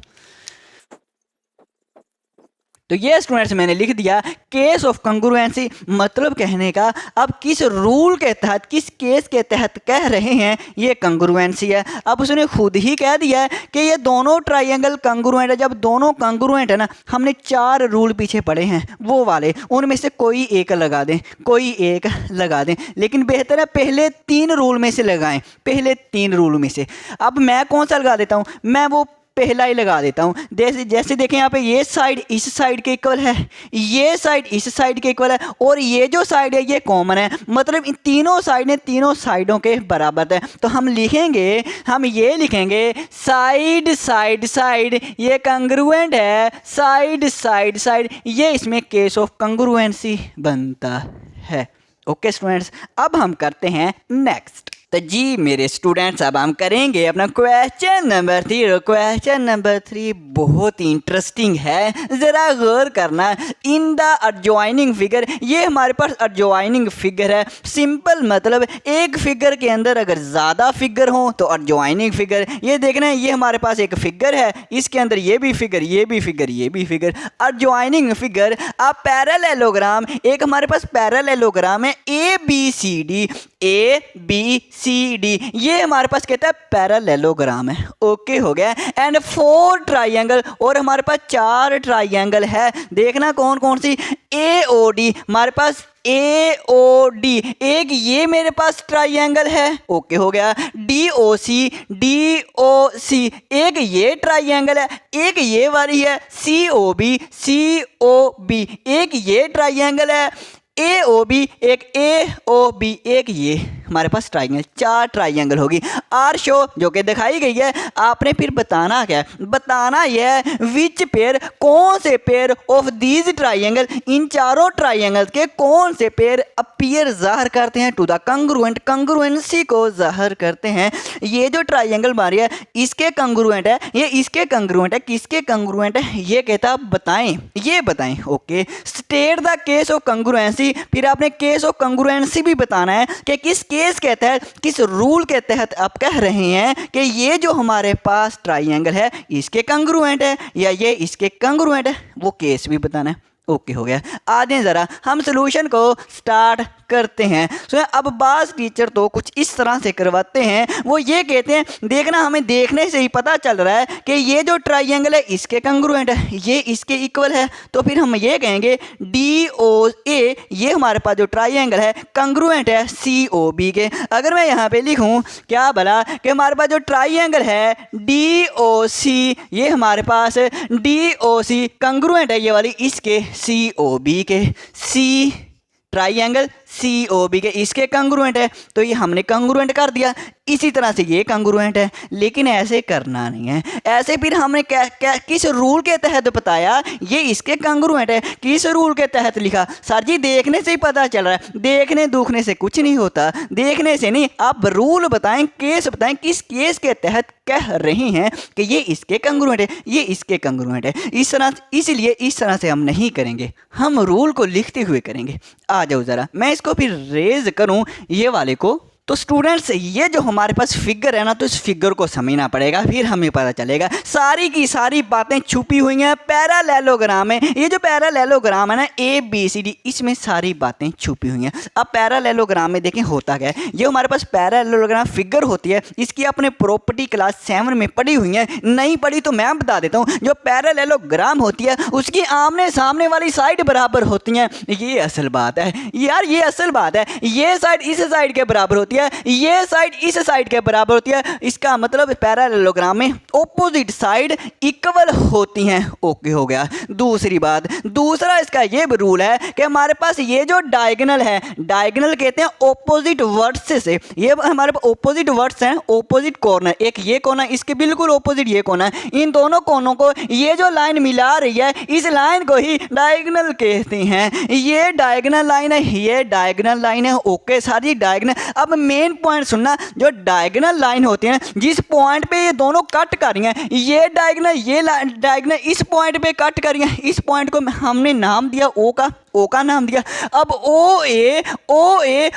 तो ये स्टूडेंट्स मैंने लिख दिया केस ऑफ कॉन्ग्रुएंसी, मतलब कहने का अब किस रूल के तहत, किस केस के तहत कह रहे हैं ये कॉन्ग्रुएंसी है। अब उसने खुद ही कह दिया है कि ये दोनों ट्रायंगल कॉन्ग्रुएंट है। जब दोनों कॉन्ग्रुएंट है ना, हमने 4 रूल पीछे पढ़े हैं वो वाले, उनमें से कोई एक लगा दें, कोई एक लगा दें, लेकिन बेहतर है पहले 3 रूल में से लगाएं, पहले 3 रूल में से। अब मैं कौन सा लगा देता हूँ, मैं वो पहला ही लगा देता हूँ। जैसे देखें यहाँ पे ये साइड इस साइड के इक्वल है, ये साइड इस साइड के इक्वल है, और ये जो साइड है ये कॉमन है, मतलब इन तीनों साइड ने तीनों साइडों के बराबर है। तो हम लिखेंगे, हम ये लिखेंगे साइड साइड साइड ये कॉन्ग्रुएंट है, साइड साइड साइड, ये इसमें केस ऑफ कॉन्ग्रुएंसी बनता है। ओके स्टूडेंट्स, अब हम करते हैं नेक्स्ट। तो जी मेरे स्टूडेंट्स, अब हम करेंगे अपना क्वेश्चन नंबर 3। क्वेश्चन नंबर 3 बहुत ही इंटरेस्टिंग है, ज़रा गौर करना। इन द एडजॉइनिंग फिगर, ये हमारे पास एडजॉइनिंग फिगर है। सिंपल मतलब एक फिगर के अंदर अगर ज़्यादा फिगर हो तो एडजॉइनिंग फिगर। ये देखना है, ये हमारे पास एक फिगर है, इसके अंदर ये भी फिगर, ये भी फिगर, ये भी फिगर, एडजॉइनिंग फिगर। अब पैरेललोग्राम, एक हमारे पास पैरेललोग्राम है ABCD, ABCD, ये हमारे पास कहता है पैरेललोग्राम है। ओके हो गया। एंड 4 ट्राइंगल, और हमारे पास 4 ट्राइंगल है। देखना कौन कौन सी, AOD, हमारे पास AOD, एक ये मेरे पास ट्राइंगल है। ओके हो गया। DOC, DOC, एक ये ट्राइंगल है, एक ये वाली है। COB, COB, एक ये ट्राइंगल है। AOB, एक AOB, एक ये हमारे पास ट्राइंगल, 4 ट्राइंगल होगी। आर शो जो कि दिखाई गई है, आपने फिर बताना क्या है, बताना यह है विच पेयर, कौन से पेयर ऑफ दीज ट्राइंगल, इन चारों ट्राइंगल के कौन से पेयर अपीयर ज़ाहिर करते हैं टू द कॉन्ग्रुएंट, कॉन्ग्रुएंसी को ज़ाहिर करते हैं। ये जो ट्राइंगल मारी है इसके कॉन्ग्रुएंट है, ये इसके कॉन्ग्रुएंट है, किसके कॉन्ग्रुएंट है ये कहता बताएं, ये बताएं। Okay, state the case of congruency, फिर आपने केस ऑफ कॉन्ग्रुएंसी भी बताना है कि किस केस के तहत, किस रूल के तहत आप कह रहे हैं कि ये जो हमारे पास ट्राइंगल है इसके कॉन्ग्रुएंट है या ये इसके कॉन्ग्रुएंट है, वो केस भी बताना है। ओके हो गया। आगे ज़रा हम सॉल्यूशन को स्टार्ट करते हैं। सो अब बास टीचर तो कुछ इस तरह से करवाते हैं, वो ये कहते हैं, देखना हमें देखने से ही पता चल रहा है कि ये जो ट्राइंगल है इसके कॉन्ग्रुएंट है, ये इसके इक्वल है, तो फिर हम ये कहेंगे DOA, ये हमारे पास जो ट्राइंगल है कॉन्ग्रुएंट है COB के। अगर मैं यहाँ पे लिखूँ क्या भला कि हमारे पास जो ट्राइंगल है DOC, ये हमारे पास DOC कॉन्ग्रुएंट है ये वाली इसके COB के, C ट्राइंगल COB के इसके कॉन्ग्रुएंट है, तो ये हमने कॉन्ग्रुएंट कर दिया। इसी तरह से ये कॉन्ग्रुएंट है, लेकिन ऐसे करना नहीं है। ऐसे फिर हमने किस रूल के तहत बताया ये इसके कॉन्ग्रुएंट है, किस रूल के तहत लिखा। सर जी देखने से ही पता चल रहा है, देखने दुखने से कुछ नहीं होता, देखने से नहीं, आप रूल बताएं, केस बताएं, किस केस के तहत कह रहे हैं कि ये इसके कॉन्ग्रुएंट है, ये इसके कॉन्ग्रुएंट है। इस तरह, इसलिए इस तरह से हम नहीं करेंगे, हम रूल को लिखते हुए करेंगे। आ जाओ ज़रा मैं इसको फिर रेज करूं ये वाले को। तो स्टूडेंट्स ये जो हमारे पास फिगर है ना, तो इस फिगर को समझना पड़ेगा, फिर हमें पता चलेगा। सारी की सारी बातें छुपी हुई हैं पैरेललोग्राम में। ये जो पैरेललोग्राम है ना ABCD, इसमें सारी बातें छुपी हुई हैं। अब पैरेललोग्राम में देखें होता क्या है, ये हमारे पास पैरेललोग्राम फिगर होती है, इसकी अपने प्रॉपर्टी क्लास 7 में पढ़ी हुई है, नहीं पढ़ी तो मैं बता देता हूँ। जो पैरेललोग्राम होती है उसकी आमने सामने वाली साइड बराबर होती हैं। ये असल बात है यार, ये असल बात है। ये साइड इस साइड के बराबर होती है, है, ये साइड इस साइड के बराबर होती है, इसका मतलब पैरेललोग्राम में ऑपोजिट साइड इक्वल होती हैं। ओके हो गया। दूसरी बात, दूसरा इसका ये रूल है कि हमारे पास ये जो डायगोनल है, डायगोनल कहते हैं ऑपोजिट वर्ड्स से, ये हमारे पास ऑपोजिट वर्ड्स हैं, ऑपोजिट कॉर्नर, एक ये कोना, इसके बिल्कुल ऑपोजिट ये कोना, इन दोनों कोनों को ये जो लाइन मिला रही है, इस लाइन को ही डायगोनल कहते हैं। ये डायगोनल लाइन है, ये डायगोनल लाइन है। ओके सारी डायगोनल। अब मेन पॉइंट सुनना, जो डायगोनल लाइन होती है, जिस पॉइंट पे ये दोनों कट कर रही हैं, ये डायगोनल, ये डायगोनल इस पॉइंट पे कट कर रही हैं, इस पॉइंट को हमने नाम दिया ओ का नाम दिया। अब ओ ए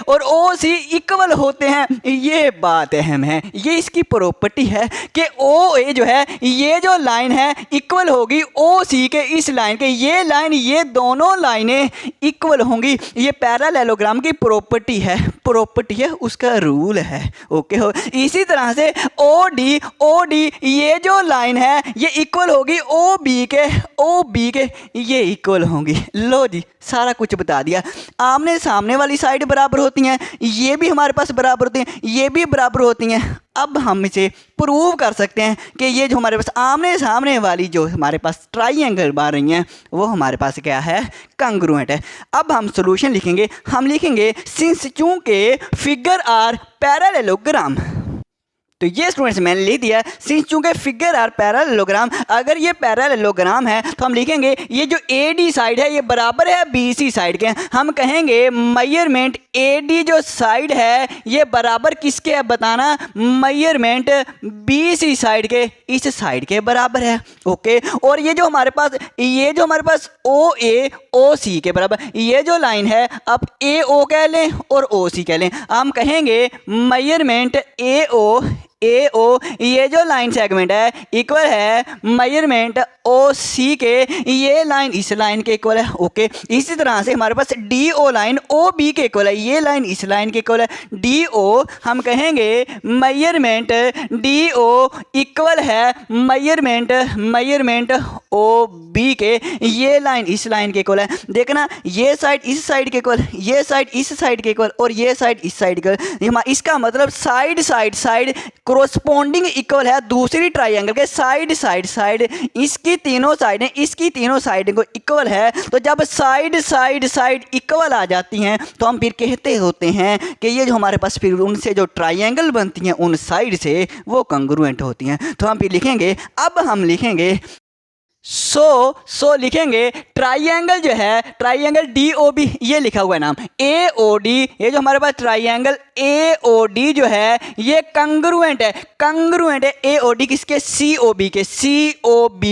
और ओ सी इक्वल होते हैं, ये बात अहम है, ये इसकी प्रॉपर्टी है कि ओ ए जो है, ये जो लाइन है इक्वल होगी ओ सी के इस लाइन के, ये लाइन, ये दोनों लाइनें इक्वल होंगी। ये पैरेललोग्राम की प्रॉपर्टी है, उसका रूल है। ओके हो। इसी तरह से ओ डी ये जो लाइन है ये इक्वल होगी ओ बी के, ये इक्वल होंगी। लो जी, सारा कुछ बता दिया। आमने सामने वाली साइड बराबर होती हैं, ये भी हमारे पास बराबर होती हैं, ये भी बराबर होती हैं। अब हम इसे प्रूव कर सकते हैं कि ये जो हमारे पास आमने सामने वाली जो हमारे पास ट्राइंगल बन रही हैं, वो हमारे पास क्या है, कंग्रुएंट है। अब हम सॉल्यूशन लिखेंगे, हम लिखेंगे सिंस चूंकि फिगर आर पैरेललोग्राम, तो ये स्टूडेंट्स मैंने लिख दिया, सिंस चूंकि फिगर आर पैरेललोग्राम, अगर ये पैरेललोग्राम है तो हम लिखेंगे ये जो ए डी साइड है ये बराबर है बी सी साइड के। हम कहेंगे मेजरमेंट ए डी जो साइड है ये बराबर किसके है, बताना, मेजरमेंट बी सी साइड के इस साइड के बराबर है। ओके। और ये जो हमारे पास ओ ए ओ सी के बराबर, ये जो लाइन है, अब ए ओ कह लें और ओ सी कह लें, हम कहेंगे मेजरमेंट ए ओ ये जो लाइन सेगमेंट है इक्वल है मेजरमेंट ओ सी के, ये लाइन इस लाइन के इक्वल है। ओके। इसी तरह से हमारे पास D O line O B के इक्वल है, ये लाइन इस लाइन के इक्वल है। डी ओ हम कहेंगे मेजरमेंट डी ओ इक्वल है मेजरमेंट ओ बी के, ये लाइन इस लाइन के इक्वल है। देखना, ये साइड इस साइड के इक्वल, ये साइड इस साइड के इक्वल और ये साइड इस साइड के, इसका मतलब साइड कोरोस्पोंडिंग इक्वल है दूसरी ट्राइंगल के साइड, इसकी तीनों साइड को इक्वल है। तो जब साइड इक्वल आ जाती हैं तो हम फिर कहते होते हैं कि ये जो हमारे पास फिर उनसे जो ट्राइंगल बनती हैं उन साइड से वो कंग्रुएंट होती हैं। तो हम फिर लिखेंगे, अब हम लिखेंगे लिखेंगे ट्राइंगल जो है, ट्राइंगल डी ओ बी, ये लिखा हुआ है नाम ए ओ डी, ये जो हमारे पास ट्राइंगल ए ओ डी जो है ये कंग्रुएंट है ए ओ डी किसके, सी ओ बी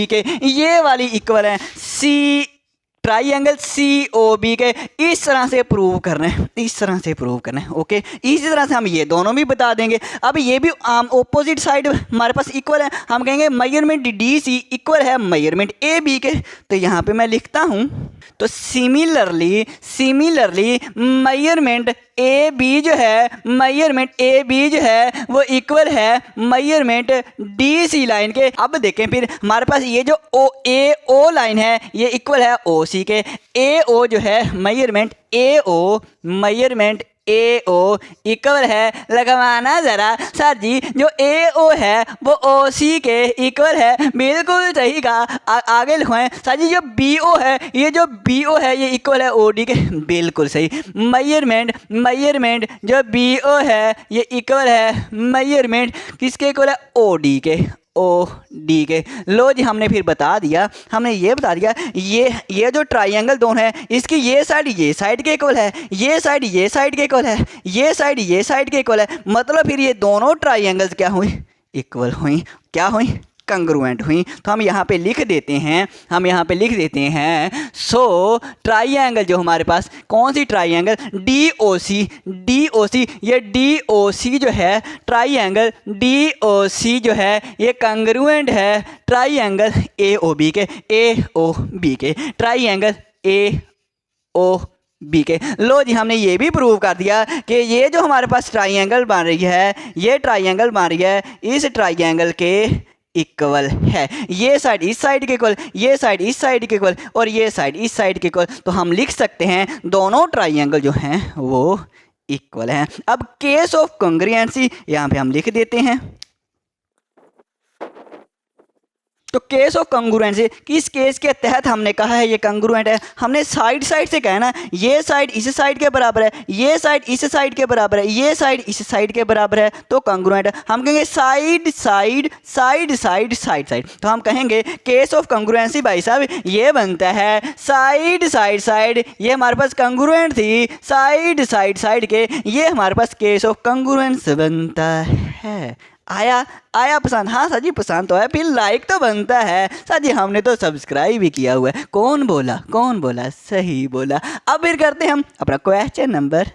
के, ये वाली इक्वल है सी ट्राइंगल सी ओ बी के। इस तरह से प्रूव करना है, ओके। इसी तरह से हम ये दोनों भी बता देंगे। अब ये भी ऑपोजिट साइड हमारे पास इक्वल है, हम कहेंगे मेजरमेंट डी सी इक्वल है मेजरमेंट ए बी के। तो यहाँ पे मैं लिखता हूँ, तो सिमिलरली मेजरमेंट ए बी जो है वो इक्वल है मेजरमेंट डी सी लाइन के। अब देखें फिर हमारे पास ये जो ओ लाइन है ये इक्वल है ओ सी के। ए ओ जो है मेजरमेंट ए ओ इक्वल है, लगवाना ज़रा सर जी, जो ए ओ है वो ओ सी के इक्वल है, बिल्कुल सही कहा। आगे लिखवाएं सर जी, जो बी ओ है ये इक्वल है ओ डी के, बिल्कुल सही। मेजरमेंट जो बी ओ है ये इक्वल है मेजरमेंट किसके इक्वल है, ओ डी के। लो जी, हमने फिर बता दिया, ये बता दिया ये जो ट्राइंगल दोनों है इसकी ये साइड के इक्वल है, ये साइड के इक्वल है, ये साइड के इक्वल है। मतलब फिर ये दोनों ट्राइंगल्स क्या हुई, इक्वल हुई, क्या हुई, कंग्रुएंट हुई। तो हम यहाँ पे लिख देते हैं सो ट्राइंगल जो हमारे पास कौन सी ट्राइंगल, डी ओ सी, ये डी ओ सी जो है ट्राइंगल डी ओ सी जो है ये कंग्रुएंट है ट्राइंगल ए ओ बी के, ट्राइंगल ए ओ बी के। लो जी, हमने ये भी प्रूव कर दिया कि ये जो हमारे पास ट्राइंगल बन रही है इस ट्राइंगल के इक्वल है, ये साइड इस साइड के इक्वल, ये साइड इस साइड के इक्वल और ये साइड इस साइड के इक्वल। तो हम लिख सकते हैं दोनों ट्राइंगल जो हैं वो इक्वल हैं। अब केस ऑफ कॉन्ग्रुएंसी यहाँ पे हम लिख देते हैं। तो केस ऑफ कंग्रुएंसी, किस केस के तहत हमने कहा है ये कंग्रुएंट है, हमने साइड साइड से कहा है ना, ये साइड इस साइड के बराबर है, ये साइड इस साइड के बराबर है, ये साइड इस साइड के बराबर है, तो कंग्रुएंट है। हम कहेंगे side side side side side side, तो हम कहेंगे केस ऑफ कंग्रुएंसी भाई साहब ये बनता है साइड साइड साइड, ये हमारे पास कंग्रुएंट थी साइड साइड साइड के, ये हमारे पास केस ऑफ कंग्रुएंस बनता है। आया पसंद? हाँ सर जी पसंद तो है, फिर लाइक तो बनता है सर जी, हमने तो सब्सक्राइब भी किया हुआ है। कौन बोला? सही बोला। अब फिर करते हैं हम अपना क्वेश्चन नंबर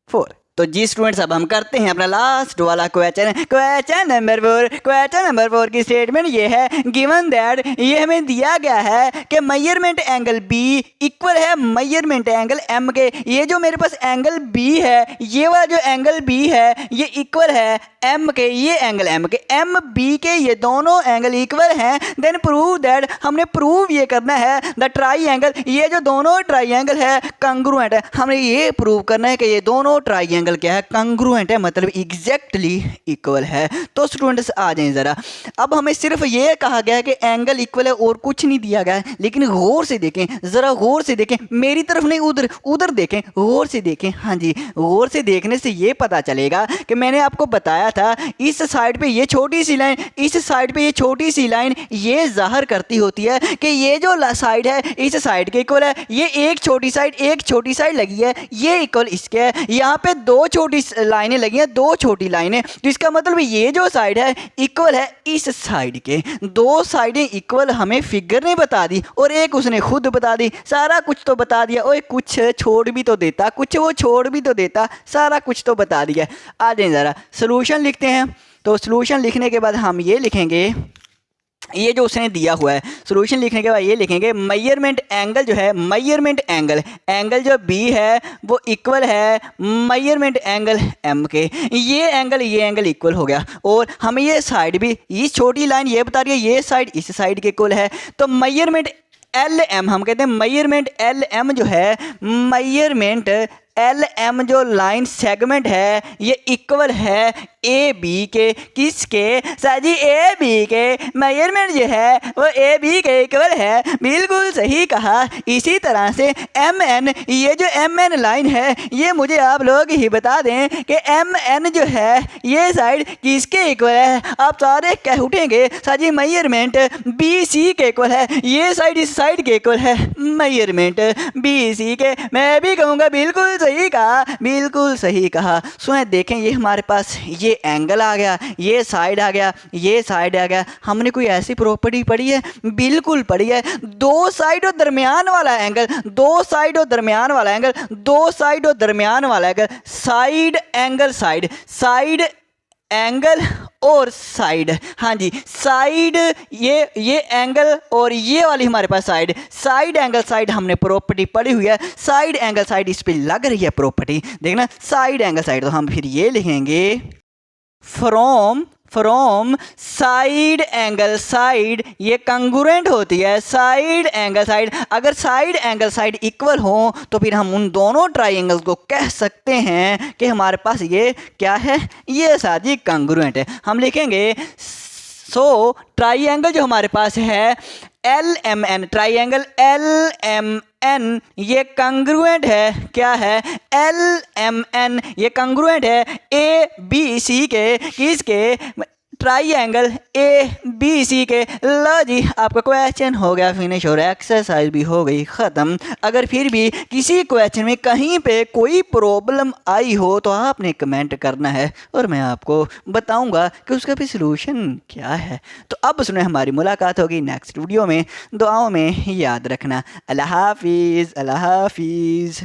4। तो जी स्टूडेंट्स अब हम करते हैं अपना लास्ट वाला क्वेश्चन नंबर 4 की स्टेटमेंट ये है, गिवन दैट, ये हमें दिया गया है कि मेजरमेंट एंगल बी इक्वल है मेजरमेंट एंगल एम के। ये जो मेरे पास एंगल बी है, ये वाला जो एंगल बी है ये इक्वल है एम के, ये एंगल एम के, एम बी के ये दोनों एंगल इक्वल हैं। देन प्रूव दैट, हमने प्रूव ये करना है द ट्राइएंगल, ये जो दोनों ट्राइएंगल है कंग्रुएंट है। हमने ये प्रूव करना है कि ये दोनों ट्राइएंगल क्या है, कंग्रुएंट है, मतलब एग्जैक्टली इक्वल है। तो स्टूडेंट्स आ जाएं ज़रा, अब हमें सिर्फ ये कहा गया है कि एंगल इक्वल है और कुछ नहीं दिया गया है, लेकिन गौर से देखें, ज़रा गौर से देखें, मेरी तरफ नहीं उधर देखें, गौर से देखें। हाँ जी, गौर से देखने से ये पता चलेगा कि मैंने आपको बताया था इस साइड पे ये छोटी सी लाइन, इस साइड पे ये छोटी सी लाइन, ये ज़ाहिर करती होती है कि ये जो साइड है इस साइड के इक्वल है, ये एक छोटी साइड लगी है, ये इक्वल इसके है, यहाँ पे दो छोटी लाइनें लगी हैं, दो छोटी लाइनें, तो इसका मतलब ये जो साइड है इक्वल है इस साइड के। दो साइडें इक्वल हमें फिगर ने बता दी और एक उसने खुद बता दी, सारा कुछ तो बता दिया, और कुछ छोड़ भी तो देता, कुछ वो छोड़ भी तो देता, सारा कुछ तो बता दिया। आ जाए ज़रा सॉल्यूशन लिखते हैं। तो सॉल्यूशन लिखने के बाद हम ये लिखेंगे, ये जो उसने दिया हुआ है, सॉल्यूशन लिखने के बाद ये लिखेंगे मेजरमेंट एंगल जो है, मेजरमेंट एंगल जो बी है वो इक्वल है मेजरमेंट एंगल एम के। ये एंगल इक्वल हो गया, और हमें ये साइड भी, ये छोटी लाइन ये बता रही है ये साइड इस साइड के इक्वल है। तो मेजरमेंट एल एम, हम कहते हैं मेजरमेंट एल एम जो है, मेजरमेंट एल एम जो लाइन सेगमेंट है ये इक्वल है ए बी के। किसके सर जी? ए बी के। मेजरमेंट जो है वो ए बी के इक्वल है, बिल्कुल सही कहा। इसी तरह से एम एन, ये जो एम एन लाइन है ये मुझे आप लोग ही बता दें कि एम एन जो है ये साइड किसके इक्वल है। आप सारे कह उठेंगे सर जी मेजरमेंट बी सी के इक्वल है, ये साइड इस साइड के इक्वल है, मेजरमेंट बी सी के। मैं भी कहूँगा बिल्कुल सही कहा, बिल्कुल सही कहा। सुने देखें, ये हमारे पास ये एंगल आ गया, ये साइड आ गया, ये साइड आ गया। हमने कोई ऐसी प्रॉपर्टी पढ़ी है? बिल्कुल पढ़ी है। दो साइड और दरमियान वाला एंगल, दो साइड और दरमियान वाला एंगल, दो साइड और दरमियान वाला angle, side angle side, side angle और साइड। हाँ जी, साइड, ये एंगल और ये वाली हमारे पास साइड एंगल साइड हमने प्रॉपर्टी पढ़ी हुई है। साइड एंगल साइड इस पे लग रही है प्रॉपर्टी, देखना साइड एंगल साइड। तो हम फिर ये लिखेंगे फ्रॉम साइड एंगल साइड, ये कंग्रुएंट होती है साइड एंगल साइड। अगर साइड एंगल साइड इक्वल हो तो फिर हम उन दोनों ट्राइंगल्स को कह सकते हैं कि हमारे पास ये क्या है, ये साथ कंग्रुएंट है। हम लिखेंगे सो ट्राइंगल जो हमारे पास है L M N, triangle L M N ये कंग्रुएंट है, क्या है, एल एम एन ये कंग्रुएंट है ए बी सी के। किसके? ट्राइंगल ए बी सी के। लो जी, आपका क्वेश्चन हो गया फिनिश और एक्सरसाइज भी हो गई ख़त्म। अगर फिर भी किसी क्वेश्चन में कहीं पे कोई प्रॉब्लम आई हो तो आपने कमेंट करना है और मैं आपको बताऊंगा कि उसका भी सलूशन क्या है। तो अब सुने, हमारी मुलाकात होगी नेक्स्ट वीडियो में। दुआओं में याद रखना। अल्लाह हाफिज़, अल्लाह हाफिज़।